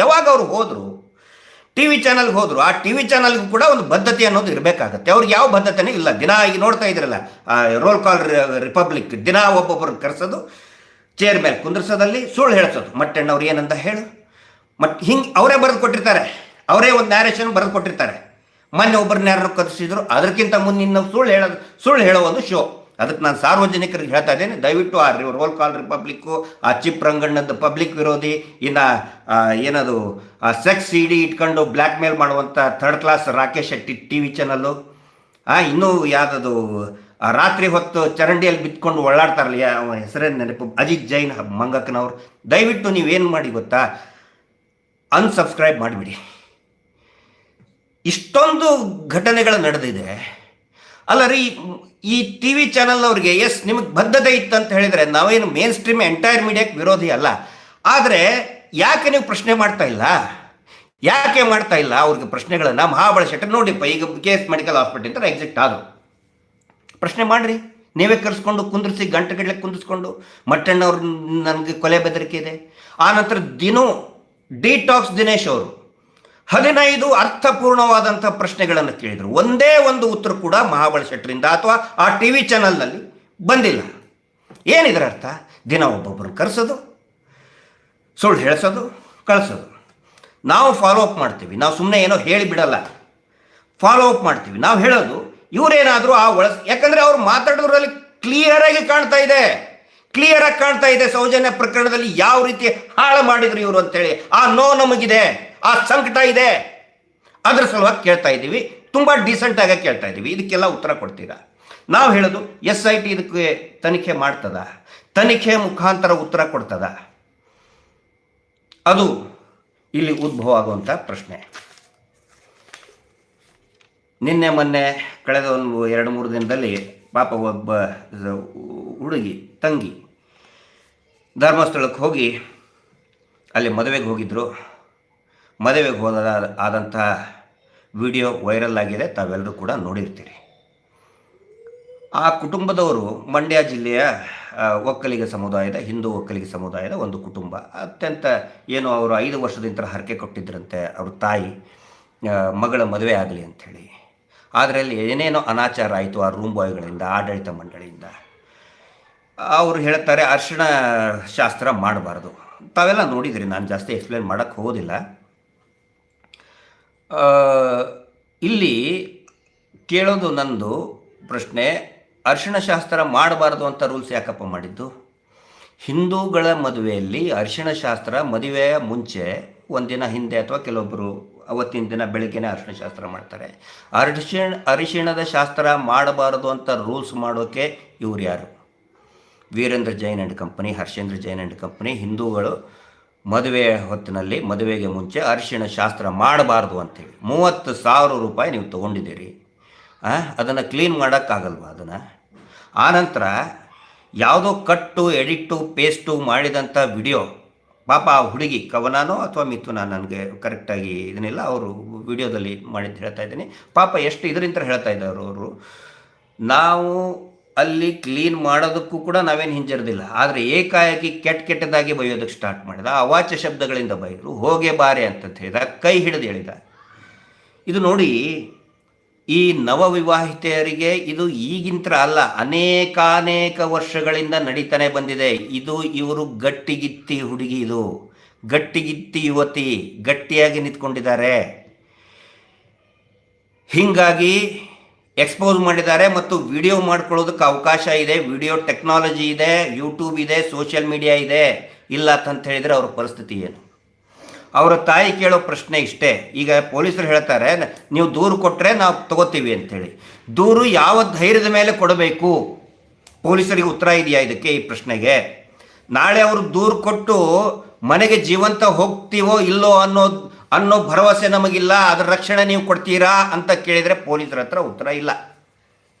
ಯಾವಾಗ ಅವ್ರು ಹೋದ್ರು TV ಚಾನಲ್ಗೆ ಹೋದ್ರು, ಆ TV ಚಾನಲ್ಗೂ ಕೂಡ ಒಂದು ಬದ್ಧತೆ ಅನ್ನೋದು ಇರಬೇಕಾಗತ್ತೆ. ಅವ್ರಿಗೆ ಯಾವ ಬದ್ಧತೆನೂ ಇಲ್ಲ. ದಿನ ಈಗ ನೋಡ್ತಾ ಇದ್ರಲ್ಲ ರೋಲ್ ಕಾಲ್ ರಿಪಬ್ಲಿಕ್, ದಿನ ಒಬ್ಬೊಬ್ಬರು ಕರೆಸೋದು, ಚೇರ್ ಮೇಲೆ ಕುಂದ್ರಿಸೋದಲ್ಲಿ ಸುಳ್ಳು ಹೇಳ್ಸೋದು. ಮಟ್ಟಣ್ಣವ್ರು ಏನಂತ ಹೇಳು ಹಿಂಗೆ ಅವರೇ ಬರೆದು ಕೊಟ್ಟಿರ್ತಾರೆ, ಅವರೇ ಒಂದು ನ್ಯಾರೇಷನ್ ಬರೆದು ಕೊಟ್ಟಿರ್ತಾರೆ. ಮೊನ್ನೆ ಒಬ್ಬರನ್ನ ಯಾರನ್ನು ಕರೆಸಿದ್ರು, ಅದಕ್ಕಿಂತ ಮುನ್ನ ಸುಳ್ಳು ಹೇಳೋ ಒಂದು ಶೋ. ಅದಕ್ಕೆ ನಾನು ಸಾರ್ವಜನಿಕರಿಗೆ ಹೇಳ್ತಾ ಇದ್ದೇನೆ, ದಯವಿಟ್ಟು ಆ ರೋಲ್ ಕಾಲ್ ರಿಪಬ್ಲಿಕ್ಕು, ಆ ಚಿಪ್ ರಂಗಣ್ಣದ್ದು ಪಬ್ಲಿಕ್ ವಿರೋಧಿ, ಇನ್ನು ಏನದು ಆ ಸೆಕ್ಸ್ CD ಇಟ್ಕೊಂಡು ಬ್ಲ್ಯಾಕ್ ಮೇಲ್ ಮಾಡುವಂಥ third class Rakesh Shetty TV channel, ಇನ್ನೂ ಯಾವುದದು ರಾತ್ರಿ ಹೊತ್ತು ಚರಂಡಿಯಲ್ಲಿ ಬಿತ್ಕೊಂಡು ಓಡಾಡ್ತಾರಲ್ಲ, ಹೆಸರೇನು ನೆನಪು, ಅಜಿತ್ ಜೈನ್ ಮಂಗಕ್ಕನವ್ರು, ದಯವಿಟ್ಟು ನೀವೇನು ಮಾಡಿ ಗೊತ್ತಾ, ಅನ್ಸಬ್ಸ್ಕ್ರೈಬ್ ಮಾಡಿಬಿಡಿ. ಇಷ್ಟೊಂದು ಘಟನೆಗಳು ನಡೆದಿದೆ ಅಲ್ಲ ರೀ. ಈ TV ಚಾನಲ್ನವ್ರಿಗೆ ನಿಮಗೆ ಬದ್ಧತೆ ಇತ್ತಂತ ಹೇಳಿದರೆ, ನಾವೇನು ಮೇನ್ ಸ್ಟ್ರೀಮ್ ಎಂಟೈರ್ ಮೀಡಿಯಾಕ್ಕೆ ವಿರೋಧಿ ಅಲ್ಲ, ಆದರೆ ಯಾಕೆ ನೀವು ಪ್ರಶ್ನೆ ಮಾಡ್ತಾ ಇಲ್ಲ? ಯಾಕೆ ಮಾಡ್ತಾ ಇಲ್ಲ ಅವ್ರಿಗೆ ಪ್ರಶ್ನೆಗಳನ್ನು? ಮಹಾಬಲ ಶೆಟ್ಟರ್ ನೋಡಿಪ್ಪ, ಈಗ KS ಮೆಡಿಕಲ್ ಹಾಸ್ಪಿಟಲ್ ಅಂತ ಎಕ್ಸಿಟ್ ಆದರು, ಪ್ರಶ್ನೆ ಮಾಡಿರಿ. ನೀವೇ ಕರೆಸ್ಕೊಂಡು ಕುಂದಿರಿಸಿ, ಗಂಟೆಗಟ್ಟಲೆ ಕುಂದಿಸ್ಕೊಂಡು, ಮಟ್ಟಣ್ಣವ್ರು ನನಗೆ ಕೊಲೆ ಬೆದರಿಕೆ ಇದೆ. ಆನಂತರ ಡಿಟಾಕ್ಸ್ ದಿನೇಶ್ ಅವರು 15 ಅರ್ಥಪೂರ್ಣವಾದಂಥ ಪ್ರಶ್ನೆಗಳನ್ನು ಕೇಳಿದರು. ಒಂದೇ ಒಂದು ಉತ್ತರ ಕೂಡ ಮಹಾಬಲ ಶೆಟ್ಟರಿಂದ ಅಥವಾ ಆ TV ಚಾನಲ್ನಲ್ಲಿ ಬಂದಿಲ್ಲ. ಏನಿದ್ರ ಅರ್ಥ? ದಿನ ಒಬ್ಬೊಬ್ಬರನ್ನು ಕರೆಸೋದು, ಸುಳ್ಳು ಹೇಳಿಸೋದು, ಕಳಿಸೋದು. ನಾವು ಫಾಲೋ ಅಪ್ ಮಾಡ್ತೀವಿ, ನಾವು ಸುಮ್ಮನೆ ಏನೋ ಹೇಳಿ ಬಿಡಲ್ಲ, ಫಾಲೋ ಅಪ್ ಮಾಡ್ತೀವಿ. ನಾವು ಹೇಳೋದು ಇವರೇನಾದರೂ ಯಾಕಂದರೆ ಅವ್ರು ಮಾತಾಡೋದ್ರಲ್ಲಿ ಕ್ಲಿಯರಾಗಿ ಕಾಣ್ತಾ ಇದೆ ಸೌಜನ್ಯ ಪ್ರಕರಣದಲ್ಲಿ ಯಾವ ರೀತಿ ಹಾಳು ಮಾಡಿದ್ರು ಇವರು ಅಂತೇಳಿ. ಆ ನಮಗಿದೆ, ಆ ಸಂಕಟ ಇದೆ, ಅದ್ರ ಸಲುವಾಗಿ ಕೇಳ್ತಾ ಇದ್ದೀವಿ. ತುಂಬ ಡೀಸೆಂಟಾಗಿ ಕೇಳ್ತಾ ಇದ್ದೀವಿ. ಇದಕ್ಕೆಲ್ಲ ಉತ್ತರ ಕೊಡ್ತೀರಾ? ನಾವು ಹೇಳೋದು SIT ಇದಕ್ಕೆ ತನಿಖೆ ಮಾಡ್ತದ, ತನಿಖೆ ಮುಖಾಂತರ ಉತ್ತರ ಕೊಡ್ತದ? ಅದು ಇಲ್ಲಿ ಉದ್ಭವ ಆಗುವಂಥ ಪ್ರಶ್ನೆ. ನಿನ್ನೆ ಮೊನ್ನೆ ಕಳೆದ ಒಂದು 2-3 ದಿನದಲ್ಲಿ ಪಾಪ ಒಬ್ಬ ಹುಡುಗಿ ತಂಗಿ ಧರ್ಮಸ್ಥಳಕ್ಕೆ ಹೋಗಿ ಅಲ್ಲಿ ಮದುವೆಗೆ ಹೋಗಿದ್ದರು. ಮದುವೆಗೆ ಆದಂಥ ವಿಡಿಯೋ ವೈರಲ್ ಆಗಿದೆ, ತಾವೆಲ್ಲರೂ ಕೂಡ ನೋಡಿರ್ತೀರಿ. ಆ ಕುಟುಂಬದವರು ಮಂಡ್ಯ ಜಿಲ್ಲೆಯ ಒಕ್ಕಲಿಗ ಸಮುದಾಯದ, ಹಿಂದೂ ಒಕ್ಕಲಿಗ ಸಮುದಾಯದ ಒಂದು ಕುಟುಂಬ. ಅತ್ಯಂತ ಏನು ಅವರು 5 ವರ್ಷದಿಂದ ಹರಕೆ ಕೊಟ್ಟಿದ್ದರಂತೆ ಅವ್ರ ತಾಯಿ ಮಗಳ ಮದುವೆ ಆಗಲಿ ಅಂಥೇಳಿ. ಆದರೆ ಅಲ್ಲಿ ಏನೇನೋ ಅನಾಚಾರ ಆಯಿತು ಆ ರೂಮ್ ಬಾಯ್ಗಳಿಂದ, ಆಡಳಿತ ಮಂಡಳಿಯಿಂದ. ಅವರು ಹೇಳ್ತಾರೆ ಅರಿಶಿಣ ಶಾಸ್ತ್ರ ಮಾಡಬಾರ್ದು. ತಾವೆಲ್ಲ ನೋಡಿದ್ರಿ, ನಾನು ಜಾಸ್ತಿ ಎಕ್ಸ್ಪ್ಲೇನ್ ಮಾಡೋಕ್ಕೆ ಹೋಗೋದಿಲ್ಲ. ಇಲ್ಲಿ ಕೇಳೋದು ನಂದು ಪ್ರಶ್ನೆ, ಅರಿಶಿಣ ಶಾಸ್ತ್ರ ಮಾಡಬಾರ್ದು ಅಂತ ರೂಲ್ಸ್ ಯಾಕಪ್ಪ ಮಾಡಿದ್ದು? ಹಿಂದೂಗಳ ಮದುವೆಯಲ್ಲಿ ಅರಿಶಿಣ ಶಾಸ್ತ್ರ ಮದುವೆಯ ಮುಂಚೆ ಒಂದಿನ ಹಿಂದೆ ಅಥವಾ ಕೆಲವೊಬ್ಬರು ಅವತ್ತಿನ ದಿನ ಬೆಳಗ್ಗೆನೇ ಅರಿಶಿಣ ಶಾಸ್ತ್ರ ಮಾಡ್ತಾರೆ. ಅರಿಶಿಣದ ಶಾಸ್ತ್ರ ಮಾಡಬಾರದು ಅಂತ ರೂಲ್ಸ್ ಮಾಡೋಕ್ಕೆ ಇವ್ರು ಯಾರು? Virendra Jain and company, Harshendra Jain and company. ಹಿಂದೂಗಳು ಮದುವೆ ಹೊತ್ತಿನಲ್ಲಿ, ಮದುವೆಗೆ ಮುಂಚೆ ಅರಿಶಿಣ ಶಾಸ್ತ್ರ ಮಾಡಬಾರ್ದು ಅಂಥೇಳಿ 30,000 ರೂಪಾಯಿ ನೀವು ತೊಗೊಂಡಿದ್ದೀರಿ. ಅದನ್ನು ಕ್ಲೀನ್ ಮಾಡೋಕ್ಕಾಗಲ್ವ? ಅದನ್ನು ಆನಂತರ ಯಾವುದೋ ಕಟ್ಟು, ಎಡಿಟ್ಟು, ಪೇಸ್ಟು ಮಾಡಿದಂಥ ವಿಡಿಯೋ. ಪಾಪ ಆ ಹುಡುಗಿ ಕವನಾನೋ ಅಥವಾ ಮಿಥುನ, ನನಗೆ ಕರೆಕ್ಟಾಗಿ ಇದನ್ನೆಲ್ಲ ಅವರು ವಿಡಿಯೋದಲ್ಲಿ ಮಾಡಿದ್ದು ಹೇಳ್ತಾ ಇದ್ದೀನಿ. ಪಾಪ ಎಷ್ಟು ಇದರಿಂದ ಹೇಳ್ತಾ ಇದ್ದಾರೆ ಅವರು. ನಾವು ಅಲ್ಲಿ ಕ್ಲೀನ್ ಮಾಡೋದಕ್ಕೂ ಕೂಡ ನಾವೇನು ಹಿಂಜರಿದಿಲ್ಲ, ಆದರೆ ಏಕಾಏಕಿ ಕೆಟ್ಟದಾಗಿ ಬೈಯೋದಕ್ಕೆ ಸ್ಟಾರ್ಟ್ ಮಾಡಿದ. ಅವಾಚ್ಯ ಶಬ್ದಗಳಿಂದ ಬೈದರು. ಹೋಗೆ ಬಾರೆ ಅಂತ ಹೇಳಿದ, ಕೈ ಹಿಡಿದು ಹೇಳಿದ. ಇದು ನೋಡಿ, ಈ ನವವಿವಾಹಿತೆಯರಿಗೆ ಇದು ಈಗಿಂತ್ರ ಅಲ್ಲ, ಅನೇಕಾನೇಕ ವರ್ಷಗಳಿಂದ ನಡೀತಾನೆ ಬಂದಿದೆ. ಇದು ಇವರು ಗಟ್ಟಿಗಿತ್ತಿ ಹುಡುಗಿ, ಇದು ಗಟ್ಟಿಗಿತ್ತಿ ಯುವತಿ, ಗಟ್ಟಿಯಾಗಿ ನಿಂತ್ಕೊಂಡಿದ್ದಾರೆ. ಹೀಗಾಗಿ ಎಕ್ಸ್ಪೋಸ್ ಮಾಡಿದ್ದಾರೆ. ಮತ್ತು ವಿಡಿಯೋ ಮಾಡ್ಕೊಳ್ಳೋದಕ್ಕೆ ಅವಕಾಶ ಇದೆ, ವಿಡಿಯೋ ಟೆಕ್ನಾಲಜಿ ಇದೆ, ಯೂಟ್ಯೂಬ್ ಇದೆ, ಸೋಷಿಯಲ್ ಮೀಡಿಯಾ ಇದೆ. ಇಲ್ಲ ಅಂತ ಹೇಳಿದರೆ ಅವ್ರ ಪರಿಸ್ಥಿತಿ ಏನು? ಅವರ ತಾಯಿ ಕೇಳೋ ಪ್ರಶ್ನೆ ಇಷ್ಟೇ. ಈಗ ಪೊಲೀಸರು ಹೇಳ್ತಾರೆ ನೀವು ದೂರು ಕೊಟ್ಟರೆ ನಾವು ತಗೋತೀವಿ ಅಂಥೇಳಿ. ದೂರು ಯಾವ ಧೈರ್ಯದ ಮೇಲೆ ಕೊಡಬೇಕು? ಪೊಲೀಸರಿಗೆ ಉತ್ತರ ಇದೆಯಾ ಇದಕ್ಕೆ, ಈ ಪ್ರಶ್ನೆಗೆ? ನಾಳೆ ಅವರು ದೂರು ಕೊಟ್ಟು ಮನೆಗೆ ಜೀವಂತ ಹೋಗ್ತೀವೋ ಇಲ್ಲೋ ಅನ್ನೋ ಭರವಸೆ ನಮಗಿಲ್ಲ, ಅದರ ರಕ್ಷಣೆ ನೀವು ಕೊಡ್ತೀರಾ ಅಂತ ಕೇಳಿದರೆ ಪೊಲೀಸರ ಹತ್ರ ಉತ್ತರ ಇಲ್ಲ.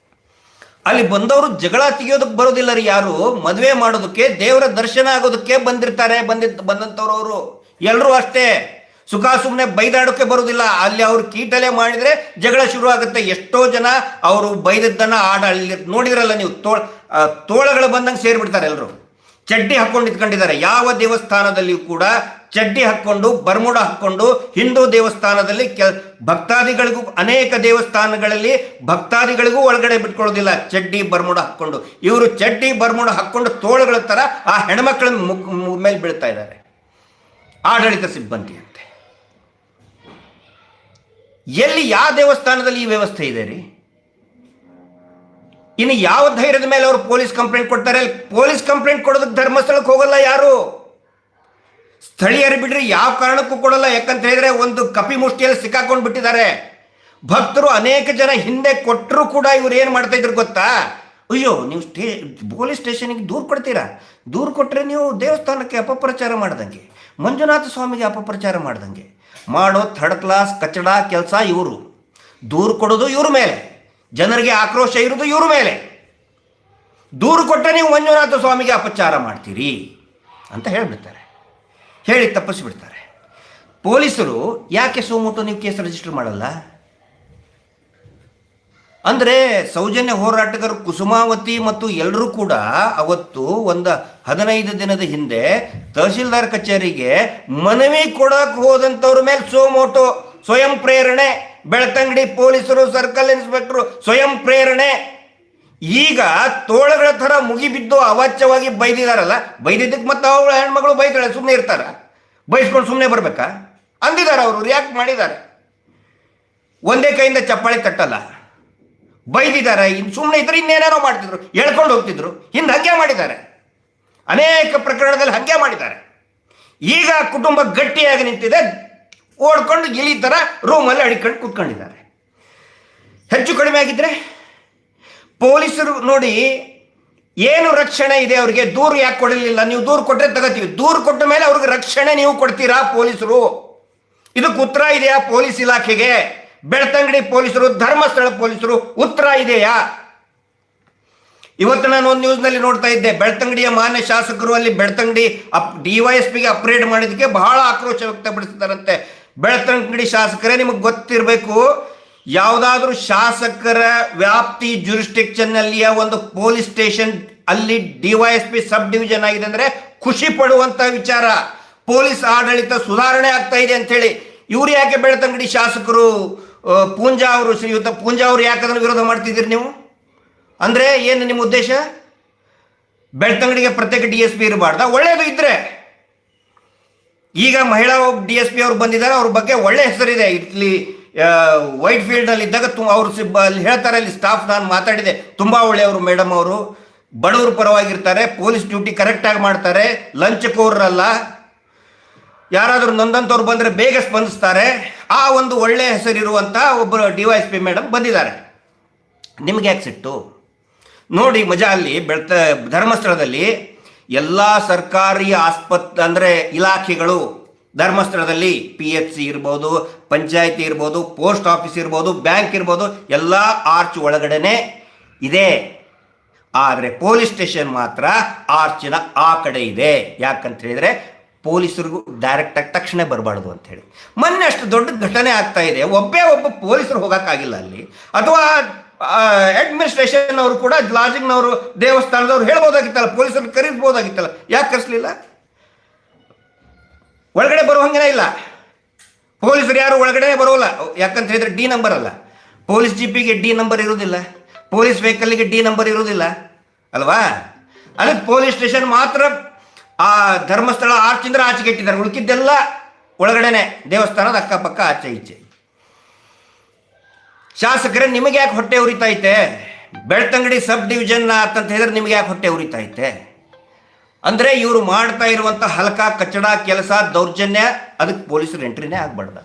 ಅಲ್ಲಿ ಬಂದವರು ಜಗಳ ತೆಗಿಯೋದಕ್ಕೆ ಬರೋದಿಲ್ಲ ರೀ, ಯಾರು ಮದುವೆ ಮಾಡೋದಕ್ಕೆ, ದೇವರ ದರ್ಶನ ಆಗೋದಕ್ಕೆ ಬಂದಿರ್ತಾರೆ. ಬಂದಂಥವ್ರು ಅವರು ಎಲ್ಲರೂ ಅಷ್ಟೇ, ಸುಖ ಸುಮ್ಮನೆ ಬೈದಾಡೋಕ್ಕೆ ಬರೋದಿಲ್ಲ. ಅಲ್ಲಿ ಅವ್ರು ಕೀಟಲೆ ಮಾಡಿದರೆ ಜಗಳ ಶುರು ಆಗುತ್ತೆ. ಎಷ್ಟೋ ಜನ ಅವರು ಬೈದದ್ದನ್ನು ಅಲ್ಲಿ ನೋಡಿದ್ರಲ್ಲ ನೀವು, ತೋಳಗಳು ಬಂದಂಗೆ ಸೇರಿಬಿಡ್ತಾರೆ. ಎಲ್ಲರೂ ಚಡ್ಡಿ ಹಾಕ್ಕೊಂಡು ನಿಂತ್ಕೊಂಡಿದ್ದಾರೆ. ಯಾವ ದೇವಸ್ಥಾನದಲ್ಲಿಯೂ ಕೂಡ ಚಡ್ಡಿ ಹಾಕ್ಕೊಂಡು ಬರ್ಮುಡ ಹಾಕ್ಕೊಂಡು, ಹಿಂದೂ ದೇವಸ್ಥಾನದಲ್ಲಿ ಭಕ್ತಾದಿಗಳಿಗೂ, ಅನೇಕ ದೇವಸ್ಥಾನಗಳಲ್ಲಿ ಭಕ್ತಾದಿಗಳಿಗೂ ಒಳಗಡೆ ಬಿಟ್ಕೊಳ್ಳೋದಿಲ್ಲ ಚಡ್ಡಿ ಬರ್ಮುಡ ಹಾಕ್ಕೊಂಡು. ಇವರು ಚಡ್ಡಿ ಬರ್ಮುಡ ಹಾಕ್ಕೊಂಡು ತೋಳುಗಳ ಥರ ಆ ಹೆಣ್ಮಕ್ಳ ಮೇಲೆ ಬೀಳ್ತಾ ಇದ್ದಾರೆ. ಆಡಳಿತ ಸಿಬ್ಬಂದಿ ಅಂತೆ. ಎಲ್ಲಿ ಯಾವ ದೇವಸ್ಥಾನದಲ್ಲಿ ಈ ವ್ಯವಸ್ಥೆ ಇದೆ ರೀ? ಇನ್ನು ಯಾವ ಧೈರ್ಯದ ಮೇಲೆ ಅವರು ಪೊಲೀಸ್ ಕಂಪ್ಲೇಂಟ್ ಕೊಡ್ತಾರೆ? ಪೊಲೀಸ್ ಕಂಪ್ಲೇಂಟ್ ಕೊಡೋದಕ್ಕೆ ಧರ್ಮಸ್ಥಳಕ್ಕೆ ಹೋಗಲ್ಲ ಯಾರು, ಸ್ಥಳೀಯರು ಬಿಡ್ರಿ, ಯಾವ ಕಾರಣಕ್ಕೂ ಕೊಡಲ್ಲ. ಯಾಕಂತ ಹೇಳಿದ್ರೆ ಒಂದು ಕಪಿ ಮುಷ್ಟಿಯಲ್ಲಿ ಸಿಕ್ಕಾಕೊಂಡು ಬಿಟ್ಟಿದ್ದಾರೆ. ಭಕ್ತರು ಅನೇಕ ಜನ ಹಿಂದೆ ಕೊಟ್ಟರು ಕೂಡ ಇವ್ರು ಏನು ಮಾಡ್ತಾ ಇದ್ರು ಗೊತ್ತಾ? ಅಯ್ಯೋ, ನೀವು ಪೊಲೀಸ್ ಸ್ಟೇಷನ್ಗೆ ದೂರು ಕೊಡ್ತೀರಾ, ದೂರು ಕೊಟ್ಟರೆ ನೀವು ದೇವಸ್ಥಾನಕ್ಕೆ ಅಪಪ್ರಚಾರ ಮಾಡ್ದಂಗೆ, ಮಂಜುನಾಥ ಸ್ವಾಮಿಗೆ ಅಪಪ್ರಚಾರ ಮಾಡ್ದಂಗೆ ಮಾಡೋ ಥರ್ಡ್ ಕ್ಲಾಸ್ ಕಚಡ ಕೆಲಸ ಇವರು. ದೂರು ಕೊಡೋದು ಇವ್ರ ಮೇಲೆ, ಜನರಿಗೆ ಆಕ್ರೋಶ ಇರೋದು ಇವ್ರ ಮೇಲೆ. ದೂರು ಕೊಟ್ಟರೆ ನೀವು ಮಂಜುನಾಥ ಸ್ವಾಮಿಗೆ ಅಪಚಾರ ಮಾಡ್ತೀರಿ ಅಂತ ಹೇಳಿಬಿಡ್ತಾರೆ, ಹೇಳಿ ತಪ್ಪಿಸ್ಬಿಡ್ತಾರೆ. ಪೊಲೀಸರು ಯಾಕೆ ಸೋಮೋಟೋ ನೀವು ಕೇಸ್ ರಿಜಿಸ್ಟರ್ ಮಾಡಲ್ಲ? ಅಂದರೆ ಸೌಜನ್ಯ ಹೋರಾಟಗಾರರು ಕುಸುಮಾವತಿ ಮತ್ತು ಎಲ್ಲರೂ ಕೂಡ ಅವತ್ತು ಒಂದು 15 ದಿನದ ಹಿಂದೆ ತಹಶೀಲ್ದಾರ್ ಕಚೇರಿಗೆ ಮನವಿ ಕೊಡಕ್ಕೆ ಹೋದಂಥವ್ರ ಮೇಲೆ ಸೋಮೋಟೋ, ಸ್ವಯಂ ಪ್ರೇರಣೆ. ಬೆಳ್ತಂಗಡಿ ಪೊಲೀಸರು, ಸರ್ಕಲ್ ಇನ್ಸ್ಪೆಕ್ಟರ್ ಸ್ವಯಂ ಪ್ರೇರಣೆ. ಈಗ ತೋಳಗಳ ಥರ ಮುಗಿಬಿದ್ದು ಅವಾಚ್ಯವಾಗಿ ಬೈದಿದಾರಲ್ಲ, ಬೈದಿದ್ದಕ್ಕೆ ಮತ್ತೆ ಅವಳ ಹೆಣ್ಮಗಳು ಬೈತಾಳೆ, ಸುಮ್ಮನೆ ಇರ್ತಾರ? ಬೈಸ್ಕೊಂಡು ಸುಮ್ಮನೆ ಬರ್ಬೇಕಾ? ಅಂದಿದ್ದಾರೆ ಅವರು, ರಿಯಾಕ್ಟ್ ಮಾಡಿದ್ದಾರೆ. ಒಂದೇ ಕೈಯಿಂದ ಚಪ್ಪಾಳಿ ತಟ್ಟಲ್ಲ, ಬೈದಿದ್ದಾರೆ. ಇನ್ನು ಸುಮ್ಮನೆ ಇದ್ರೆ ಇನ್ನೇನೇನೋ ಮಾಡ್ತಿದ್ರು, ಎಳ್ಕೊಂಡು ಹೋಗ್ತಿದ್ರು. ಹಿಂದೆ ಹಂಗೆ ಮಾಡಿದ್ದಾರೆ, ಅನೇಕ ಪ್ರಕರಣದಲ್ಲಿ ಹಂಗೆ ಮಾಡಿದ್ದಾರೆ. ಈಗ ಕುಟುಂಬ ಗಟ್ಟಿಯಾಗಿ ನಿಂತಿದೆ, ಓಡ್ಕೊಂಡು ಇಲಿ ಥರ ರೂಮಲ್ಲಿ ಅಡಿಕೊಂಡು ಕೂತ್ಕೊಂಡಿದ್ದಾರೆ. ಹೆಚ್ಚು ಕಡಿಮೆ ಆಗಿದ್ರೆ ಪೊಲೀಸರು ನೋಡಿ ಏನು ರಕ್ಷಣೆ ಇದೆ ಅವರಿಗೆ? ದೂರು ಯಾಕೆ ಕೊಡಲಿಲ್ಲ? ನೀವು ದೂರು ಕೊಟ್ಟರೆ ತಗೋತೀವಿ, ದೂರು ಕೊಟ್ಟ ಮೇಲೆ ಅವ್ರಿಗೆ ರಕ್ಷಣೆ ನೀವು ಕೊಡ್ತೀರಾ ಪೊಲೀಸರು? ಇದಕ್ಕೆ ಉತ್ತರ ಇದೆಯಾ ಪೊಲೀಸ್ ಇಲಾಖೆಗೆ? ಬೆಳ್ತಂಗಡಿ ಪೊಲೀಸರು, ಧರ್ಮಸ್ಥಳ ಪೊಲೀಸರು ಉತ್ತರ ಇದೆಯಾ? ಇವತ್ತು ನಾನು ಒಂದು ನ್ಯೂಸ್ನಲ್ಲಿ ನೋಡ್ತಾ ಇದ್ದೆ, ಬೆಳ್ತಂಗಡಿಯ ಮಾನ್ಯ ಶಾಸಕರು ಅಲ್ಲಿ ಬೆಳ್ತಂಗಡಿ DYSPಗೆ ಅಪ್ಗ್ರೇಡ್ ಮಾಡಿದ್ದಕ್ಕೆ ಬಹಳ ಆಕ್ರೋಶ ವ್ಯಕ್ತಪಡಿಸಿದ್ದಾರಂತೆ. ಬೆಳ್ತಂಗಡಿ ಶಾಸಕರೇ, ನಿಮಗೆ ಗೊತ್ತಿರಬೇಕು, ಯಾವುದಾದ್ರೂ ಶಾಸಕರ ವ್ಯಾಪ್ತಿ ಜುರಿಸ್ಟಿಕ್ಷನ್ನಲ್ಲಿಯ ಒಂದು ಪೊಲೀಸ್ ಸ್ಟೇಷನ್ ಅಲ್ಲಿ DYSP ಸಬ್ ಡಿವಿಷನ್ ಆಗಿದೆ ಅಂದರೆ ಖುಷಿ ಪಡುವಂಥ ವಿಚಾರ. ಪೊಲೀಸ್ ಆಡಳಿತ ಸುಧಾರಣೆ ಆಗ್ತಾ ಇದೆ ಅಂಥೇಳಿ. ಇವ್ರು ಯಾಕೆ ಬೆಳ್ತಂಗಡಿ ಶಾಸಕರು ಪೂಂಜಾ ಅವರು, ಶ್ರೀಯುತ ಪೂಂಜಾ ಅವರು ಯಾಕೆ ಅದನ್ನು ವಿರೋಧ ಮಾಡ್ತಿದ್ದೀರಿ ನೀವು? ಅಂದರೆ ಏನು ನಿಮ್ಮ ಉದ್ದೇಶ? ಬೆಳ್ತಂಗಡಿಗೆ ಪ್ರತ್ಯೇಕ DSP ಇರಬಾರ್ದ? ಒಳ್ಳೆಯದು ಇದ್ರೆ. ಈಗ ಮಹಿಳಾ DSP ಅವರು ಬಂದಿದ್ದಾರೆ, ಅವ್ರ ಬಗ್ಗೆ ಒಳ್ಳೆ ಹೆಸರಿದೆ. ಇಲ್ಲಿ ವೈಟ್ ಫೀಲ್ಡ್ನಲ್ಲಿ ಇದ್ದಾಗ ಅವರು ಅಲ್ಲಿ ಹೇಳ್ತಾರೆ, ಅಲ್ಲಿ ಸ್ಟಾಫ್ ನಾನು ಮಾತಾಡಿದೆ, ತುಂಬ ಒಳ್ಳೆಯವರು ಮೇಡಮ್ ಅವರು, ಬಡವರು ಪರವಾಗಿರ್ತಾರೆ, ಪೊಲೀಸ್ ಡ್ಯೂಟಿ ಕರೆಕ್ಟಾಗಿ ಮಾಡ್ತಾರೆ, ಲಂಚಕೋರರಲ್ಲ, ಯಾರಾದರೂ ನೊಂದಂಥವ್ರು ಬಂದರೆ ಬೇಗ ಸ್ಪಂದಿಸ್ತಾರೆ. ಆ ಒಂದು ಒಳ್ಳೆಯ ಹೆಸರಿರುವಂಥ ಒಬ್ಬರು DYSP ಮೇಡಮ್ ಬಂದಿದ್ದಾರೆ. ನಿಮ್ಗೆ ಯಾಕೆ ಸಿಟ್ಟು? ನೋಡಿ ಮಜಾ, ಅಲ್ಲಿ ಧರ್ಮಸ್ಥಳದಲ್ಲಿ ಎಲ್ಲ ಸರ್ಕಾರಿ ಅಂದರೆ ಇಲಾಖೆಗಳು ಧರ್ಮಸ್ಥಳದಲ್ಲಿ PHC ಇರ್ಬೋದು, ಪಂಚಾಯತಿ ಇರ್ಬೋದು, ಪೋಸ್ಟ್ ಆಫೀಸ್ ಇರ್ಬೋದು, ಬ್ಯಾಂಕ್ ಇರ್ಬೋದು, ಎಲ್ಲ ಆರ್ಚ್ ಒಳಗಡೆನೆ ಇದೆ. ಆದರೆ ಪೊಲೀಸ್ ಸ್ಟೇಷನ್ ಮಾತ್ರ ಆರ್ಚಿನ ಆ ಕಡೆ ಇದೆ. ಯಾಕಂತ ಹೇಳಿದರೆ ಪೊಲೀಸರಿಗೂ ಡೈರೆಕ್ಟಾಗಿ ತಕ್ಷಣ ಬರಬಾರ್ದು ಅಂಥೇಳಿ. ಮೊನ್ನೆ ಅಷ್ಟು ದೊಡ್ಡ ಘಟನೆ ಆಗ್ತಾ ಇದೆ, ಒಬ್ಬ ಪೊಲೀಸರು ಹೋಗೋಕ್ಕಾಗಿಲ್ಲ ಅಲ್ಲಿ. ಅಥವಾ ಅಡ್ಮಿನಿಸ್ಟ್ರೇಷನ್ ಅವರು ಕೂಡ, ಲಾಜಿಂಗ್ನವರು, ದೇವಸ್ಥಾನದವ್ರು ಹೇಳ್ಬೋದಾಗಿತ್ತಲ್ಲ, ಪೊಲೀಸರು ಕರೀಬೋದಾಗಿತ್ತಲ್ಲ, ಯಾಕೆ ಕರೆಸಲಿಲ್ಲ? ಒಳಗಡೆ ಬರುವಂಗೇನೇ ಇಲ್ಲ. ಪೊಲೀಸರು ಯಾರು ಒಳಗಡೆ ಬರೋಲ್ಲ. ಯಾಕಂತ ಹೇಳಿದ್ರೆ D ನಂಬರ್ ಅಲ್ಲ, ಪೊಲೀಸ್ ಜೀಪಿಗೆ D ನಂಬರ್ ಇರೋದಿಲ್ಲ, ಪೊಲೀಸ್ ವೆಹಿಕಲ್ಗೆ D ನಂಬರ್ ಇರೋದಿಲ್ಲ ಅಲ್ವಾ? ಅದಕ್ಕೆ ಪೊಲೀಸ್ ಸ್ಟೇಷನ್ ಮಾತ್ರ ಆ ಧರ್ಮಸ್ಥಳ ಆರ್ಚಿಂದ್ರ ಆಚೆಗೆ ಇಟ್ಟಿದ್ದಾರೆ, ಉಳ್ಕಿದ್ದೆಲ್ಲ ಒಳಗಡೆನೆ ದೇವಸ್ಥಾನದ ಅಕ್ಕಪಕ್ಕ ಆಚೆ ಈಚೆ. ಶಾಸಕರೇ, ನಿಮಗೆ ಯಾಕೆ ಹೊಟ್ಟೆ ಉರಿತೈತೆ? ಬೆಳ್ತಂಗಡಿ ಸಬ್ ಡಿವಿಷನ್ ಅಂತಂತ ಹೇಳಿದ್ರೆ ನಿಮಗೆ ಯಾಕೆ ಹೊಟ್ಟೆ ಉರಿತೈತೆ? ಅಂದರೆ ಇವರು ಮಾಡ್ತಾ ಇರುವಂಥ ಹಲಕ ಕಚ್ಚಡ ಕೆಲಸ, ದೌರ್ಜನ್ಯ, ಅದಕ್ಕೆ ಪೊಲೀಸರು ಎಂಟ್ರಿನೇ ಆಗಬಾರ್ದ,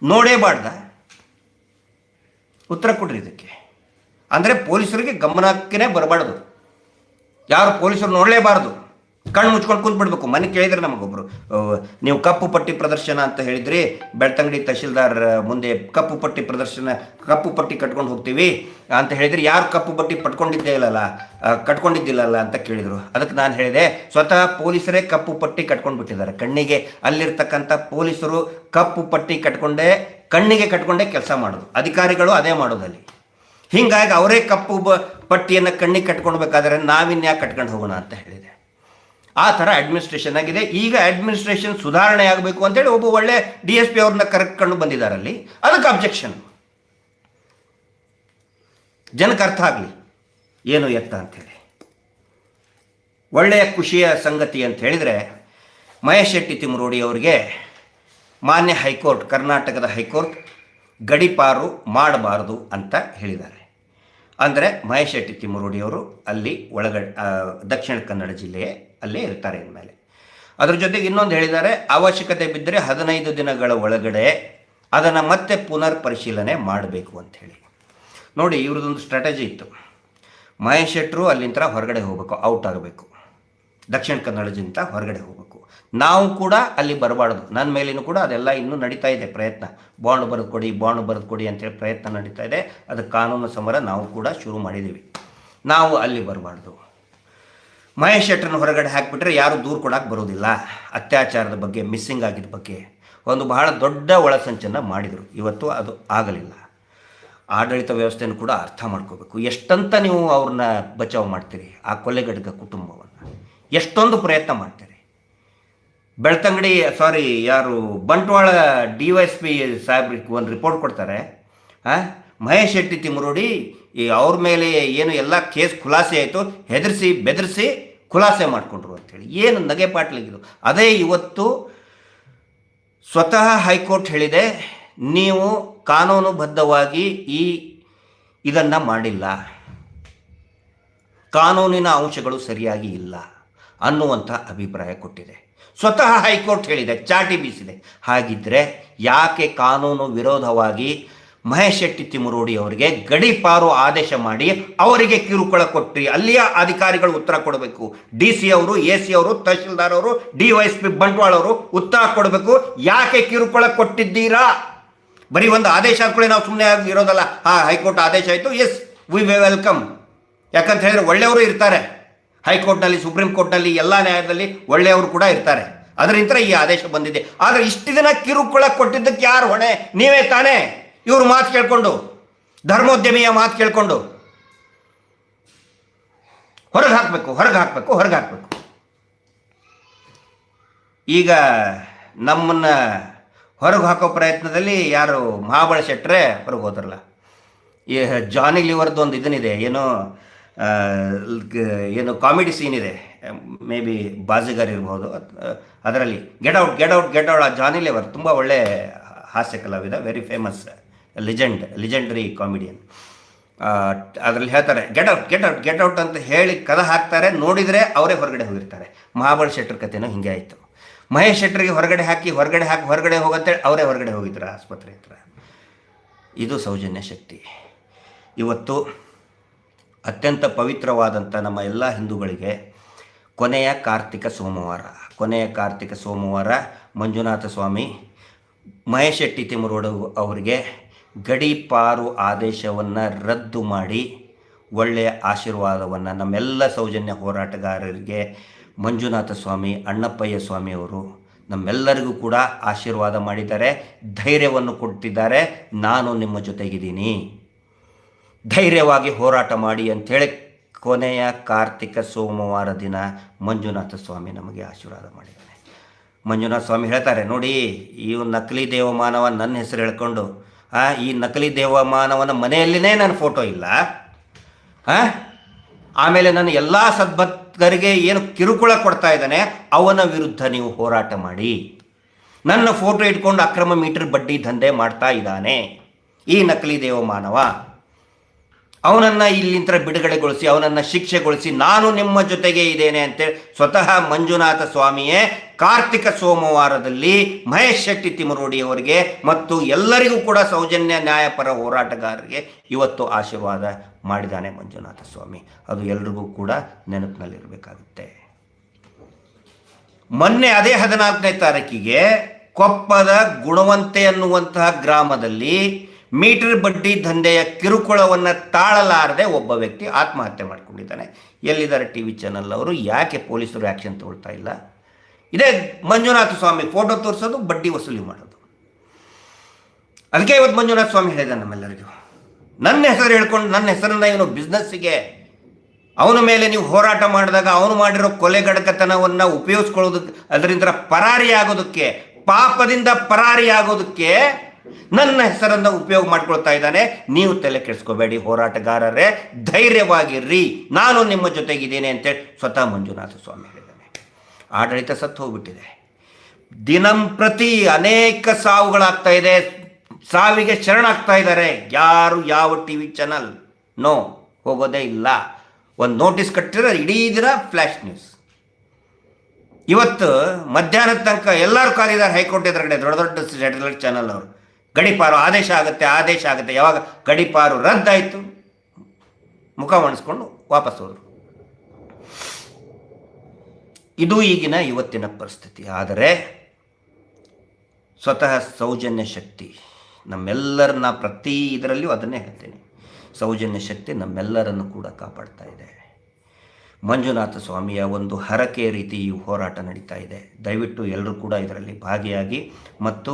ನೋಡೇಬಾರ್ದ? ಉತ್ತರ ಕೊಡ್ರಿ ಇದಕ್ಕೆ. ಅಂದರೆ ಪೊಲೀಸರಿಗೆ ಗಮನಕ್ಕೇ ಬರಬಾರ್ದು. ಯಾರು ಪೊಲೀಸರು ನೋಡಲೇಬಾರ್ದು, ಕಣ್ಣು ಮುಚ್ಕೊಂಡು ಕೂತ್ಬಿಡ್ಬೇಕು. ಮನೆ ಕೇಳಿದ್ರೆ ನಮಗೊಬ್ಬರು, ನೀವು ಕಪ್ಪು ಪಟ್ಟಿ ಪ್ರದರ್ಶನ ಅಂತ ಹೇಳಿದ್ರಿ, ಬೆಳ್ತಂಗಡಿ ತಹಶೀಲ್ದಾರ್ ಮುಂದೆ ಕಪ್ಪು ಪಟ್ಟಿ ಕಟ್ಕೊಂಡು ಹೋಗ್ತೀವಿ ಅಂತ ಹೇಳಿದ್ರಿ, ಯಾರು ಕಪ್ಪು ಪಟ್ಟಿ ಕಟ್ಕೊಂಡಿದ್ದಿಲ್ಲಲ್ಲ ಅಂತ ಕೇಳಿದರು. ಅದಕ್ಕೆ ನಾನು ಹೇಳಿದೆ, ಸ್ವತಃ ಪೊಲೀಸರೇ ಕಪ್ಪು ಪಟ್ಟಿ ಕಟ್ಕೊಂಡು ಬಿಟ್ಟಿದ್ದಾರೆ ಕಣ್ಣಿಗೆ. ಅಲ್ಲಿರ್ತಕ್ಕಂಥ ಪೊಲೀಸರು ಕಪ್ಪು ಪಟ್ಟಿ ಕಣ್ಣಿಗೆ ಕಟ್ಕೊಂಡೇ ಕೆಲಸ ಮಾಡೋದು, ಅಧಿಕಾರಿಗಳು ಅದೇ ಮಾಡೋದಲ್ಲಿ. ಹೀಗಾಗಿ ಅವರೇ ಕಪ್ಪು ಪಟ್ಟಿಯನ್ನು ಕಣ್ಣಿಗೆ ಕಟ್ಕೊಳ್ಬೇಕಾದ್ರೆ ನಾವಿನ್ಯಾಕೆ ಕಟ್ಕೊಂಡು ಹೋಗೋಣ ಅಂತ ಹೇಳಿದೆ. ಆ ಥರ ಅಡ್ಮಿನಿಸ್ಟ್ರೇಷನ್ ಆಗಿದೆ. ಈಗ ಅಡ್ಮಿನಿಸ್ಟ್ರೇಷನ್ ಸುಧಾರಣೆ ಆಗಬೇಕು ಅಂತೇಳಿ ಒಬ್ಬ ಒಳ್ಳೆ DSP ಅವ್ರನ್ನ ಕರೆಕ್ಕೊಂಡು ಬಂದಿದ್ದಾರಲ್ಲಿ, ಅದಕ್ಕೆ ಅಬ್ಜೆಕ್ಷನ್. ಜನಕ್ಕೆ ಅರ್ಥ ಆಗಲಿ ಏನು ಎತ್ತ ಅಂಥೇಳಿ. ಒಳ್ಳೆಯ ಖುಷಿಯ ಸಂಗತಿ ಅಂತ ಹೇಳಿದರೆ, ಮಹೇಶ್ ಶೆಟ್ಟಿ ತಿಮರೋಡಿ ಅವರಿಗೆ ಮಾನ್ಯ ಹೈಕೋರ್ಟ್, ಕರ್ನಾಟಕದ ಹೈಕೋರ್ಟ್ ಗಡೀಪಾರು ಮಾಡಬಾರದು ಅಂತ ಹೇಳಿದ್ದಾರೆ. ಅಂದರೆ ಮಹೇಶ್ ಶೆಟ್ಟಿ ತಿಮರೋಡಿಯವರು ಅಲ್ಲಿ ದಕ್ಷಿಣ ಕನ್ನಡ ಜಿಲ್ಲೆಯೇ ಅಲ್ಲೇ ಇರ್ತಾರೆ ಇನ್ಮೇಲೆ. ಅದ್ರ ಜೊತೆಗೆ ಇನ್ನೊಂದು ಹೇಳಿದ್ದಾರೆ, ಅವಶ್ಯಕತೆ ಬಿದ್ದರೆ 15 ದಿನಗಳ ಒಳಗಡೆ ಅದನ್ನು ಮತ್ತೆ ಪುನರ್ ಪರಿಶೀಲನೆ ಮಾಡಬೇಕು ಅಂಥೇಳಿ. ನೋಡಿ, ಇವ್ರದ್ದೊಂದು ಸ್ಟ್ರಾಟಜಿ ಇತ್ತು. ಮಹೇಶ್ ಶೆಟ್ಟರು ಅಲ್ಲಿಂದ ಹೊರಗಡೆ ಹೋಗಬೇಕು, ಔಟ್ ಆಗಬೇಕು, ದಕ್ಷಿಣ ಕನ್ನಡದಿಂದ ಹೊರಗಡೆ ಹೋಗಬೇಕು. ನಾವು ಕೂಡ ಅಲ್ಲಿ ಬರಬಾರ್ದು. ನನ್ನ ಮೇಲೇನೂ ಕೂಡ ಅದೆಲ್ಲ ಇನ್ನೂ ನಡೀತಾ ಇದೆ ಪ್ರಯತ್ನ. ಬಾಂಡ್ ಬರೆದು ಕೊಡಿ ಅಂತೇಳಿ ಪ್ರಯತ್ನ ನಡೀತಾ ಇದೆ. ಅದು ಕಾನೂನು ಸಮರ ನಾವು ಕೂಡ ಶುರು ಮಾಡಿದ್ದೀವಿ. ನಾವು ಅಲ್ಲಿ ಬರಬಾರ್ದು. ಮಹೇಶ್ ಶೆಟ್ಟರನ್ನ ಹೊರಗಡೆ ಹಾಕಿಬಿಟ್ರೆ ಯಾರು ದೂರು ಕೊಡೋಕೆ ಬರೋದಿಲ್ಲ. ಅತ್ಯಾಚಾರದ ಬಗ್ಗೆ, ಮಿಸ್ಸಿಂಗ್ ಆಗಿದ್ದ ಬಗ್ಗೆ ಒಂದು ಬಹಳ ದೊಡ್ಡ ಒಳಸಂಚನ್ನು ಮಾಡಿದರು. ಇವತ್ತು ಅದು ಆಗಲಿಲ್ಲ. ಆಡಳಿತ ವ್ಯವಸ್ಥೆಯನ್ನು ಕೂಡ ಅರ್ಥ ಮಾಡ್ಕೋಬೇಕು. ಎಷ್ಟಂತ ನೀವು ಅವ್ರನ್ನ ಬಚಾವ್ ಮಾಡ್ತೀರಿ, ಆ ಕೊಲೆಗಡಗ ಕುಟುಂಬವನ್ನು ಎಷ್ಟೊಂದು ಪ್ರಯತ್ನ ಮಾಡ್ತೀರಿ. ಬಂಟ್ವಾಳ DYSP ಸಾಹೇಬ್ರಿಗೆ ಒಂದು ರಿಪೋರ್ಟ್ ಕೊಡ್ತಾರೆ, ಮಹೇಶ್ ಶೆಟ್ಟಿ ತಿಮರೋಡಿ ಅವ್ರ ಮೇಲೆ ಏನು ಎಲ್ಲ ಕೇಸ್ ಖುಲಾಸೆ ಆಯಿತು, ಬೆದರಿಸಿ ಖುಲಾಸೆ ಮಾಡಿಕೊಂಡ್ರು ಅಂಥೇಳಿ. ಏನು ನಗೆ ಪಾಟ್ಲಿಗಿದು. ಅದೇ ಇವತ್ತು ಸ್ವತಃ ಹೈಕೋರ್ಟ್ ಹೇಳಿದೆ, ನೀವು ಕಾನೂನುಬದ್ಧವಾಗಿ ಇದನ್ನು ಮಾಡಿಲ್ಲ, ಕಾನೂನಿನ ಅಂಶಗಳು ಸರಿಯಾಗಿ ಇಲ್ಲ ಅನ್ನುವಂಥ ಅಭಿಪ್ರಾಯ ಕೊಟ್ಟಿದೆ. ಸ್ವತಃ ಹೈಕೋರ್ಟ್ ಹೇಳಿದೆ, ಚಾಟಿ ಬೀಸಿದೆ. ಹಾಗಿದ್ದರೆ ಯಾಕೆ ಕಾನೂನು ವಿರೋಧವಾಗಿ ಮಹೇಶ್ ಶೆಟ್ಟಿ ತಿಮರೋಡಿ ಅವರಿಗೆ ಗಡೀಪಾರು ಆದೇಶ ಮಾಡಿ ಅವರಿಗೆ ಕಿರುಕುಳ ಕೊಟ್ರಿ? ಅಲ್ಲಿಯ ಅಧಿಕಾರಿಗಳು ಉತ್ತರ ಕೊಡಬೇಕು. DC ಅವರು, AC ಅವರು, ತಹಶೀಲ್ದಾರ್ ಅವರು, DYSP ಬಂಟ್ವಾಳ ಅವರು ಉತ್ತರ ಕೊಡಬೇಕು. ಯಾಕೆ ಕಿರುಕುಳ ಕೊಟ್ಟಿದ್ದೀರಾ? ಬರೀ ಒಂದು ಆದೇಶ ಅಂದ್ಕೊಳ್ಳಿ ನಾವು ಸುಮ್ಮನೆ ಆಗಿ ಇರೋದಲ್ಲ. ಹೈಕೋರ್ಟ್ ಆದೇಶ ಆಯಿತು, ಎಸ್ ವಿ ವೆಲ್ಕಮ್. ಯಾಕಂತ ಹೇಳಿದ್ರೆ ಒಳ್ಳೆಯವರು ಇರ್ತಾರೆ ಹೈಕೋರ್ಟ್ನಲ್ಲಿ, ಸುಪ್ರೀಂ ಕೋರ್ಟ್ನಲ್ಲಿ, ಎಲ್ಲ ನ್ಯಾಯದಲ್ಲಿ ಒಳ್ಳೆಯವರು ಕೂಡ ಇರ್ತಾರೆ. ಅದರಿಂದ ಈ ಆದೇಶ ಬಂದಿದೆ. ಆದರೆ ಇಷ್ಟು ದಿನ ಕಿರುಕುಳ ಕೊಟ್ಟಿದ್ದಕ್ಕೆ ಯಾರು ಹೊಣೆ? ನೀವೇ ತಾನೇ. ಇವ್ರ ಮಾತು ಕೇಳ್ಕೊಂಡು, ಧರ್ಮೋದ್ಯಮಿಯ ಮಾತು ಕೇಳ್ಕೊಂಡು ಹೊರಗೆ ಹಾಕಬೇಕು. ಈಗ ನಮ್ಮನ್ನು ಹೊರಗೆ ಹಾಕೋ ಪ್ರಯತ್ನದಲ್ಲಿ ಯಾರು ಮಹಾಬಳ ಶೆಟ್ಟರೆ ಹೊರಗೆ ಹೋದ್ರಲ್ಲ. ಈ ಜಾನಿ ಲಿವರ್ದು ಒಂದು ಇದನ್ನಿದೆ, ಏನು ಕಾಮಿಡಿ ಸೀನ್ ಇದೆ, ಮೇ ಬಿ ಬಾಜಿಗರ್ ಇರ್ಬೋದು ಅದರಲ್ಲಿ. ಗೆಟ್ ಔಟ್ ಆ ಜಾನಿ ಲಿವರ್ ತುಂಬ ಒಳ್ಳೆ ಹಾಸ್ಯ ಕಲಾವಿದ, ವೆರಿ ಫೇಮಸ್ ಲಿಜೆಂಡರಿ ಕಾಮಿಡಿಯನ್. ಅದರಲ್ಲಿ ಹೇಳ್ತಾರೆ ಗೆಟ್ ಔಟ್ ಅಂತ ಹೇಳಿ ಕದ ಹಾಕ್ತಾರೆ. ನೋಡಿದರೆ ಅವರೇ ಹೊರಗಡೆ ಹೋಗಿರ್ತಾರೆ. ಮಹಾಬಳ ಶೆಟ್ಟರ್ ಕಥೆನೂ ಹಿಂಗೆ ಆಯಿತು. ಮಹೇಶ್ ಶೆಟ್ಟರಿಗೆ ಹೊರಗಡೆ ಹೋಗಂತೇಳಿ ಅವರೇ ಹೊರಗಡೆ ಹೋಗಿದ್ರು ಆಸ್ಪತ್ರೆ ಹತ್ರ. ಇದು ಸೌಜನ್ಯ ಶಕ್ತಿ. ಇವತ್ತು ಅತ್ಯಂತ ಪವಿತ್ರವಾದಂಥ ನಮ್ಮ ಎಲ್ಲ ಹಿಂದೂಗಳಿಗೆ ಕೊನೆಯ ಕಾರ್ತಿಕ ಸೋಮವಾರ ಮಂಜುನಾಥ ಸ್ವಾಮಿ ಮಹೇಶ್ ಶೆಟ್ಟಿ ತಿಮರೋಡಿ ಅವರಿಗೆ ಗಡೀಪಾರು ಆದೇಶವನ್ನು ರದ್ದು ಮಾಡಿ ಒಳ್ಳೆಯ ಆಶೀರ್ವಾದವನ್ನು ನಮ್ಮೆಲ್ಲ ಸೌಜನ್ಯ ಹೋರಾಟಗಾರರಿಗೆ ಮಂಜುನಾಥ ಸ್ವಾಮಿ, ಅಣ್ಣಪ್ಪಯ್ಯ ಸ್ವಾಮಿಯವರು ನಮ್ಮೆಲ್ಲರಿಗೂ ಕೂಡ ಆಶೀರ್ವಾದ ಮಾಡಿದ್ದಾರೆ, ಧೈರ್ಯವನ್ನು ಕೊಟ್ಟಿದ್ದಾರೆ. ನಾನು ನಿಮ್ಮ ಜೊತೆಗಿದ್ದೀನಿ, ಧೈರ್ಯವಾಗಿ ಹೋರಾಟ ಮಾಡಿ ಅಂಥೇಳಿ ಕೊನೆಯ ಕಾರ್ತಿಕ ಸೋಮವಾರ ದಿನ ಮಂಜುನಾಥ ಸ್ವಾಮಿ ನಮಗೆ ಆಶೀರ್ವಾದ ಮಾಡಿದ್ದಾನೆ. ಮಂಜುನಾಥ ಸ್ವಾಮಿ ಹೇಳ್ತಾರೆ, ನೋಡಿ, ಈ ನಕಲಿ ದೇವಮಾನವ ನನ್ನ ಹೆಸರು ಹೇಳ್ಕೊಂಡು ಈ ನಕಲಿ ದೇವಮಾನವನ ಮನೆಯಲ್ಲಿನೇ ನನ್ನ ಫೋಟೋ ಇಲ್ಲ, ಆಮೇಲೆ ನನ್ನ ಎಲ್ಲ ಸದ್ಭಕ್ತರಿಗೆ ಏನು ಕಿರುಕುಳ ಕೊಡ್ತಾ ಇದ್ದಾನೆ ಅವನ ವಿರುದ್ಧ ನೀವು ಹೋರಾಟ ಮಾಡಿ. ನನ್ನ ಫೋಟೋ ಇಟ್ಕೊಂಡು ಅಕ್ರಮ ಮೀಟರ್ ಬಡ್ಡಿ ದಂಧೆ ಮಾಡ್ತಾ ಇದ್ದಾನೆ ಈ ನಕಲಿ ದೇವಮಾನವ. ಅವನನ್ನು ಇಲ್ಲಿಂದ ಬಿಡುಗಡೆಗೊಳಿಸಿ, ಅವನನ್ನು ಶಿಕ್ಷೆಗೊಳಿಸಿ, ನಾನು ನಿಮ್ಮ ಜೊತೆಗೆ ಇದ್ದೇನೆ ಅಂತೇಳಿ ಸ್ವತಃ ಮಂಜುನಾಥ ಸ್ವಾಮಿಯೇ ಕಾರ್ತಿಕ ಸೋಮವಾರದಲ್ಲಿ ಮಹೇಶ್ ಶೆಟ್ಟಿ ತಿಮರೋಡಿಯವರಿಗೆ ಮತ್ತು ಎಲ್ಲರಿಗೂ ಕೂಡ ಸೌಜನ್ಯ ನ್ಯಾಯಪರ ಹೋರಾಟಗಾರರಿಗೆ ಇವತ್ತು ಆಶೀರ್ವಾದ ಮಾಡಿದ್ದಾನೆ ಮಂಜುನಾಥ ಸ್ವಾಮಿ. ಅದು ಎಲ್ರಿಗೂ ಕೂಡ ನೆನಪಿನಲ್ಲಿರಬೇಕಾಗುತ್ತೆ. ಮೊನ್ನೆ ಅದೇ 14ನೇ ತಾರೀಕಿಗೆ ಕೊಪ್ಪದ ಗುಣವಂತೆ ಅನ್ನುವಂತಹ ಗ್ರಾಮದಲ್ಲಿ ಮೀಟರ್ ಬಡ್ಡಿ ದಂಧೆಯ ಕಿರುಕುಳವನ್ನು ತಾಳಲಾರದೆ ಒಬ್ಬ ವ್ಯಕ್ತಿ ಆತ್ಮಹತ್ಯೆ ಮಾಡಿಕೊಂಡಿದ್ದಾನೆ. ಎಲ್ಲಿದ್ದಾರೆ ಟಿ ವಿ ಚಾನಲ್ ಅವರು? ಯಾಕೆ ಪೊಲೀಸರು ಆ್ಯಕ್ಷನ್ ತಗೊಳ್ತಾ ಇಲ್ಲ? ಇದೇ ಮಂಜುನಾಥ ಸ್ವಾಮಿ ಫೋಟೋ ತೋರಿಸೋದು, ಬಡ್ಡಿ ವಸೂಲಿ ಮಾಡೋದು. ಅದಕ್ಕೆ ಇವತ್ತು ಮಂಜುನಾಥ ಸ್ವಾಮಿ ಹೇಳಿದ ನಮ್ಮೆಲ್ಲರಿಗೂ, ನನ್ನ ಹೆಸರು ಹೇಳ್ಕೊಂಡು ನನ್ನ ಹೆಸರನ್ನ ಇವನು ಬಿಸ್ನೆಸ್ಸಿಗೆ, ಅವನ ಮೇಲೆ ನೀವು ಹೋರಾಟ ಮಾಡಿದಾಗ ಅವನು ಮಾಡಿರೋ ಕೊಲೆಗಡಕತನವನ್ನು ಉಪಯೋಗಿಸ್ಕೊಳ್ಳೋದಕ್ಕೆ, ಅದರಿಂದ ಪರಾರಿಯಾಗೋದಕ್ಕೆ, ಪಾಪದಿಂದ ಪರಾರಿಯಾಗೋದಕ್ಕೆ ನನ್ನ ಹೆಸರನ್ನು ಉಪಯೋಗ ಮಾಡ್ಕೊಳ್ತಾ ಇದ್ದಾನೆ. ನೀವು ತಲೆ ಕೆಡಿಸ್ಕೋಬೇಡಿ ಹೋರಾಟಗಾರರೇ, ಧೈರ್ಯವಾಗಿರ್ರಿ, ನಾನು ನಿಮ್ಮ ಜೊತೆಗಿದ್ದೇನೆ ಅಂತೇಳಿ ಸ್ವತಃ ಮಂಜುನಾಥ ಸ್ವಾಮಿ ಹೇಳಿದ್ದಾನೆ. ಆಡಳಿತ ಸತ್ತು ಹೋಗ್ಬಿಟ್ಟಿದೆ. ದಿನಂಪ್ರತಿ ಅನೇಕ ಸಾವುಗಳಾಗ್ತಾ ಇದೆ, ಸಾವಿಗೆ ಶರಣಾಗ್ತಾ ಇದ್ದಾರೆ. ಯಾರು ಯಾವ ಟಿ ವಿ ಚಾನಲ್ ಹೋಗೋದೇ ಇಲ್ಲ. ಒಂದು ನೋಟಿಸ್ ಕಟ್ಟಿದ್ರೆ ಇಡೀ ದಿನ ಫ್ಲ್ಯಾಶ್ ನ್ಯೂಸ್. ಇವತ್ತು ಮಧ್ಯಾಹ್ನದ ತನಕ ಎಲ್ಲರೂ ಕಾಲಿದ್ದಾರೆ ಹೈಕೋರ್ಟ್ ಎದುರುಗಡೆ, ದೊಡ್ಡ ದೊಡ್ಡ ಸ್ಯಾಟಲೈಟ್ ಚಾನಲ್ ಅವರು. ಗಡೀಪಾರು ಆದೇಶ ಆಗುತ್ತೆ. ಯಾವಾಗ ಗಡೀಪಾರು ರದ್ದಾಯಿತು, ಮುಖ ಒಣಸ್ಕೊಂಡು ವಾಪಸ್ ಹೋದರು. ಇದು ಈಗಿನ ಇವತ್ತಿನ ಪರಿಸ್ಥಿತಿ. ಆದರೆ ಸ್ವತಃ ಸೌಜನ್ಯ ಶಕ್ತಿ ನಮ್ಮೆಲ್ಲರನ್ನ, ಪ್ರತಿ ಇದರಲ್ಲಿಯೂ ಅದನ್ನೇ ಹೇಳ್ತೀನಿ, ಸೌಜನ್ಯ ಶಕ್ತಿ ನಮ್ಮೆಲ್ಲರನ್ನು ಕೂಡ ಕಾಪಾಡ್ತಾ ಇದೆ. ಮಂಜುನಾಥ ಸ್ವಾಮಿಯ ಒಂದು ಹರಕೆ ರೀತಿ ಈ ಹೋರಾಟ ನಡೀತಾ ಇದೆ. ದಯವಿಟ್ಟು ಎಲ್ಲರೂ ಕೂಡ ಇದರಲ್ಲಿ ಭಾಗಿಯಾಗಿ ಮತ್ತು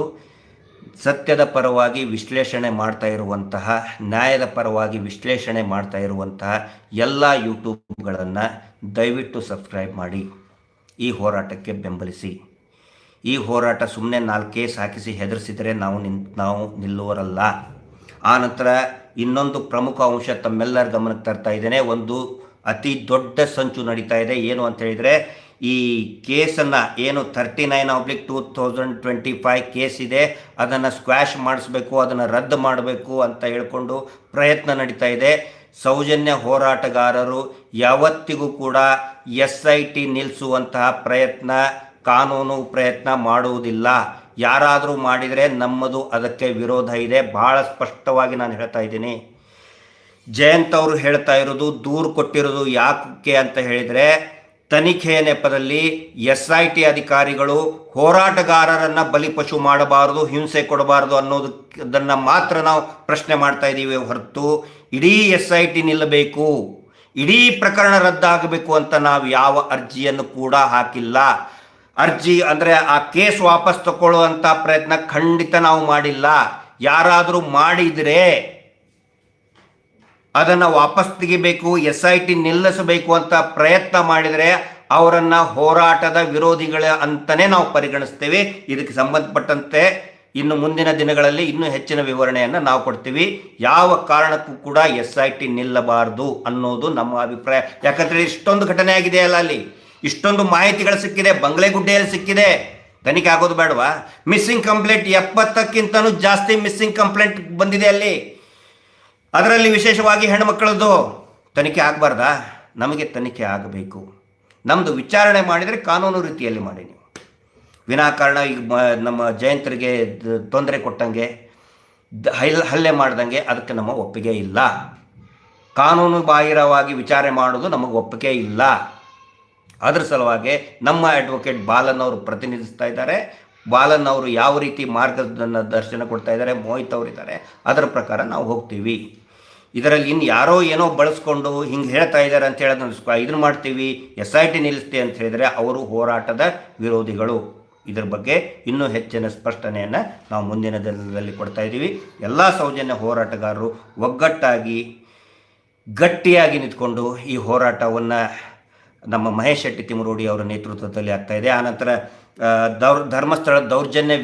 ಸತ್ಯದ ಪರವಾಗಿ ವಿಶ್ಲೇಷಣೆ ಮಾಡ್ತಾ ಇರುವಂತಹ, ನ್ಯಾಯದ ಪರವಾಗಿ ವಿಶ್ಲೇಷಣೆ ಮಾಡ್ತಾ ಇರುವಂತಹ ಎಲ್ಲ ಯೂಟ್ಯೂಬ್ಗಳನ್ನು ದಯವಿಟ್ಟು ಸಬ್ಸ್ಕ್ರೈಬ್ ಮಾಡಿ ಈ ಹೋರಾಟಕ್ಕೆ ಬೆಂಬಲಿಸಿ. ಈ ಹೋರಾಟ ಸುಮ್ಮನೆ 4 ಕೇಸ್ ಹಾಕಿಸಿ ಹೆದರಿಸಿದರೆ ನಾವು ನಿಲ್ಲುವರಲ್ಲ. ಆನಂತರ ಇನ್ನೊಂದು ಪ್ರಮುಖ ಅಂಶ ತಮ್ಮೆಲ್ಲರ ಗಮನಕ್ಕೆ ತರ್ತಾ ಇದ್ದೇನೆ. ಒಂದು ಅತಿ ದೊಡ್ಡ ಸಂಚು ನಡೀತಾ ಇದೆ. ಏನು ಅಂತ ಹೇಳಿದರೆ, ಈ ಕೇಸನ್ನು ಏನು 39/2025 ಕೇಸ್ ಇದೆ, ಅದನ್ನು ಸ್ಕ್ವಾಶ್ ಮಾಡಿಸ್ಬೇಕು, ಅದನ್ನು ರದ್ದು ಮಾಡಬೇಕು ಅಂತ ಹೇಳ್ಕೊಂಡು ಪ್ರಯತ್ನ ನಡೀತಾ ಇದೆ. ಸೌಜನ್ಯ ಹೋರಾಟಗಾರರು ಯಾವತ್ತಿಗೂ ಕೂಡ SIT ನಿಲ್ಲಿಸುವಂತಹ ಪ್ರಯತ್ನ, ಕಾನೂನು ಪ್ರಯತ್ನ ಮಾಡುವುದಿಲ್ಲ. ಯಾರಾದರೂ ಮಾಡಿದರೆ ನಮ್ಮದು ಅದಕ್ಕೆ ವಿರೋಧ ಇದೆ. ಭಾಳ ಸ್ಪಷ್ಟವಾಗಿ ನಾನು ಹೇಳ್ತಾ ಇದ್ದೀನಿ. ಜಯಂತ್ ಅವರು ಹೇಳ್ತಾ ಇರೋದು, ದೂರು ಕೊಟ್ಟಿರೋದು ಯಾಕೆ ಅಂತ ಹೇಳಿದರೆ, ತನಿಖೆಯ ನೆಪದಲ್ಲಿ SIT ಅಧಿಕಾರಿಗಳು ಹೋರಾಟಗಾರರನ್ನು ಬಲಿಪಶು ಮಾಡಬಾರದು, ಹಿಂಸೆ ಕೊಡಬಾರದು ಅನ್ನೋದನ್ನು ಮಾತ್ರ ನಾವು ಪ್ರಶ್ನೆ ಮಾಡ್ತಾ ಇದ್ದೀವಿ ಹೊರತು ಇಡೀ SIT ನಿಲ್ಲಬೇಕು, ಇಡೀ ಪ್ರಕರಣ ರದ್ದಾಗಬೇಕು ಅಂತ ನಾವು ಯಾವ ಅರ್ಜಿಯನ್ನು ಕೂಡ ಹಾಕಿಲ್ಲ. ಅರ್ಜಿ ಅಂದರೆ ಆ ಕೇಸ್ ವಾಪಸ್ ತಗೊಳ್ಳುವಂಥ ಪ್ರಯತ್ನ ಖಂಡಿತ ನಾವು ಮಾಡಿಲ್ಲ. ಯಾರಾದರೂ ಮಾಡಿದರೆ ಅದನ್ನು ವಾಪಸ್ ತೆಗಿಬೇಕು, SIT ನಿಲ್ಲಿಸಬೇಕು ಅಂತ ಪ್ರಯತ್ನ ಮಾಡಿದರೆ ಅವರನ್ನು ಹೋರಾಟದ ವಿರೋಧಿಗಳ ಅಂತಲೇ ನಾವು ಪರಿಗಣಿಸ್ತೇವೆ. ಇದಕ್ಕೆ ಸಂಬಂಧಪಟ್ಟಂತೆ ಇನ್ನು ಮುಂದಿನ ದಿನಗಳಲ್ಲಿ ಇನ್ನೂ ಹೆಚ್ಚಿನ ವಿವರಣೆಯನ್ನು ನಾವು ಕೊಡ್ತೀವಿ. ಯಾವ ಕಾರಣಕ್ಕೂ ಕೂಡ SIT ನಿಲ್ಲಬಾರದು ಅನ್ನೋದು ನಮ್ಮ ಅಭಿಪ್ರಾಯ. ಯಾಕಂದರೆ ಇಷ್ಟೊಂದು ಘಟನೆ ಆಗಿದೆಯಲ್ಲ, ಅಲ್ಲಿ ಇಷ್ಟೊಂದು ಮಾಹಿತಿಗಳು ಸಿಕ್ಕಿದೆ, ಬಂಗ್ಲೆಗುಡ್ಡೆಯಲ್ಲಿ ಸಿಕ್ಕಿದೆ, ತನಿಖೆ ಆಗೋದು ಬೇಡವಾ? ಮಿಸ್ಸಿಂಗ್ ಕಂಪ್ಲೇಂಟ್ 70ಕ್ಕಿಂತನೂ ಜಾಸ್ತಿ ಮಿಸ್ಸಿಂಗ್ ಕಂಪ್ಲೇಂಟ್ ಬಂದಿದೆ ಅಲ್ಲಿ. ಅದರಲ್ಲಿ ವಿಶೇಷವಾಗಿ ಹೆಣ್ಣುಮಕ್ಕಳದ್ದು ತನಿಖೆ ಆಗಬಾರ್ದಾ? ನಮಗೆ ತನಿಖೆ ಆಗಬೇಕು. ನಮ್ಮದು ವಿಚಾರಣೆ ಮಾಡಿದರೆ ಕಾನೂನು ರೀತಿಯಲ್ಲಿ ಮಾಡಿ. ನೀವು ವಿನಾಕಾರಣ ಈಗ ನಮ್ಮ ಜಯಂತರಿಗೆ ತೊಂದರೆ ಕೊಟ್ಟಂಗೆ, ಹಲ್ಲೆ ಮಾಡ್ದಂಗೆ ಅದಕ್ಕೆ ನಮ್ಮ ಒಪ್ಪಿಗೆ ಇಲ್ಲ. ಕಾನೂನು ಬಾಹಿರವಾಗಿ ವಿಚಾರಣೆ ಮಾಡೋದು ನಮಗೆ ಒಪ್ಪಿಗೆ ಇಲ್ಲ. ಅದರ ಸಲುವಾಗಿ ನಮ್ಮ ಅಡ್ವೊಕೇಟ್ ಬಾಲನ್ ಅವರು ಪ್ರತಿನಿಧಿಸ್ತಾ ಇದ್ದಾರೆ. ಬಾಲನ್ ಅವರು ಯಾವ ರೀತಿ ಮಾರ್ಗದರ್ಶನ ಕೊಡ್ತಾ ಇದ್ದಾರೆ, ಮೋಹಿತ್ ಅವರಿದ್ದಾರೆ, ಅದರ ಪ್ರಕಾರ ನಾವು ಹೋಗ್ತೀವಿ. ಇದರಲ್ಲಿ ಇನ್ನು ಯಾರೋ ಏನೋ ಬಳಸ್ಕೊಂಡು ಹಿಂಗೆ ಹೇಳ್ತಾ ಇದ್ದಾರೆ ಅಂತ ಹೇಳೋದು ಇದನ್ನು ಮಾಡ್ತೀವಿ, SIT ನಿಲ್ಲಿಸ್ತೀವಿ ಅಂತ ಹೇಳಿದರೆ ಅವರು ಹೋರಾಟದ ವಿರೋಧಿಗಳು. ಇದರ ಬಗ್ಗೆ ಇನ್ನೂ ಹೆಚ್ಚಿನ ಸ್ಪಷ್ಟನೆಯನ್ನು ನಾವು ಮುಂದಿನ ದಿನದಲ್ಲಿ ಕೊಡ್ತಾ ಇದ್ದೀವಿ. ಎಲ್ಲ ಸೌಜನ್ಯ ಹೋರಾಟಗಾರರು ಒಗ್ಗಟ್ಟಾಗಿ ಗಟ್ಟಿಯಾಗಿ ನಿಂತ್ಕೊಂಡು ಈ ಹೋರಾಟವನ್ನು ನಮ್ಮ ಮಹೇಶ್ ಶೆಟ್ಟಿ ತಿಮರೋಡಿ ಅವರ ನೇತೃತ್ವದಲ್ಲಿ ಆಗ್ತಾ ಇದೆ. ಆನಂತರ ಧರ್ಮಸ್ಥಳ ದೌರ್ಜನ್ಯ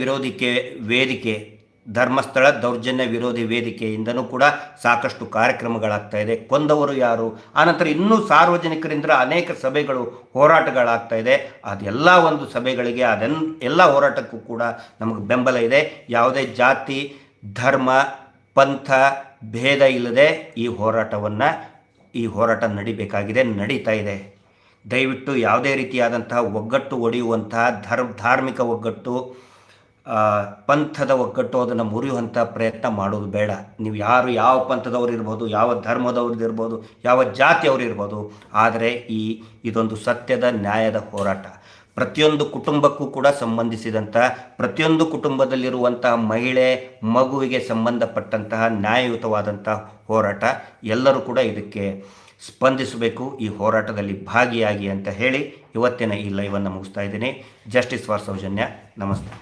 ವಿರೋಧಿ ವೇದಿಕೆಯಿಂದನೂ ಕೂಡ ಸಾಕಷ್ಟು ಕಾರ್ಯಕ್ರಮಗಳಾಗ್ತಾ ಇದೆ. ಕೊಂದವರು ಯಾರು, ಆನಂತರ ಇನ್ನೂ ಸಾರ್ವಜನಿಕರಿಂದ ಅನೇಕ ಸಭೆಗಳು, ಹೋರಾಟಗಳಾಗ್ತಾ ಇದೆ. ಅದೆಲ್ಲ ಒಂದು ಸಭೆಗಳಿಗೆ, ಎಲ್ಲ ಹೋರಾಟಕ್ಕೂ ಕೂಡ ನಮಗೆ ಬೆಂಬಲ ಇದೆ. ಯಾವುದೇ ಜಾತಿ, ಧರ್ಮ, ಪಂಥ, ಭೇದ ಇಲ್ಲದೆ ಈ ಹೋರಾಟ ನಡಿಬೇಕಾಗಿದೆ, ನಡೀತಾ ಇದೆ. ದಯವಿಟ್ಟು ಯಾವುದೇ ರೀತಿಯಾದಂತಹ ಒಗ್ಗಟ್ಟು ಒಡೆಯುವಂತಹ ಧಾರ್ಮಿಕ ಒಗ್ಗಟ್ಟು, ಪಂಥದ ಒಗ್ಗಟ್ಟು ಅದನ್ನು ಮುರಿಯುವಂಥ ಪ್ರಯತ್ನ ಮಾಡೋದು ಬೇಡ. ನೀವು ಯಾರು ಯಾವ ಪಂಥದವ್ರು ಇರ್ಬೋದು, ಯಾವ ಧರ್ಮದವ್ರದ್ದು ಇರ್ಬೋದು, ಯಾವ ಜಾತಿಯವರು ಇರ್ಬೋದು, ಆದರೆ ಇದೊಂದು ಸತ್ಯದ ನ್ಯಾಯದ ಹೋರಾಟ. ಪ್ರತಿಯೊಂದು ಕುಟುಂಬಕ್ಕೂ ಕೂಡ ಸಂಬಂಧಿಸಿದಂಥ, ಪ್ರತಿಯೊಂದು ಕುಟುಂಬದಲ್ಲಿರುವಂತಹ ಮಹಿಳೆ, ಮಗುವಿಗೆ ಸಂಬಂಧಪಟ್ಟಂತಹ ನ್ಯಾಯಯುತವಾದಂತಹ ಹೋರಾಟ. ಎಲ್ಲರೂ ಕೂಡ ಇದಕ್ಕೆ ಸ್ಪಂದಿಸಬೇಕು, ಈ ಹೋರಾಟದಲ್ಲಿ ಭಾಗಿಯಾಗಿ ಅಂತ ಹೇಳಿ ಇವತ್ತಿನ ಈ ಲೈವನ್ನು ಮುಗಿಸ್ತಾ ಇದ್ದೀನಿ. Justice for Soujanya. ನಮಸ್ತೆ.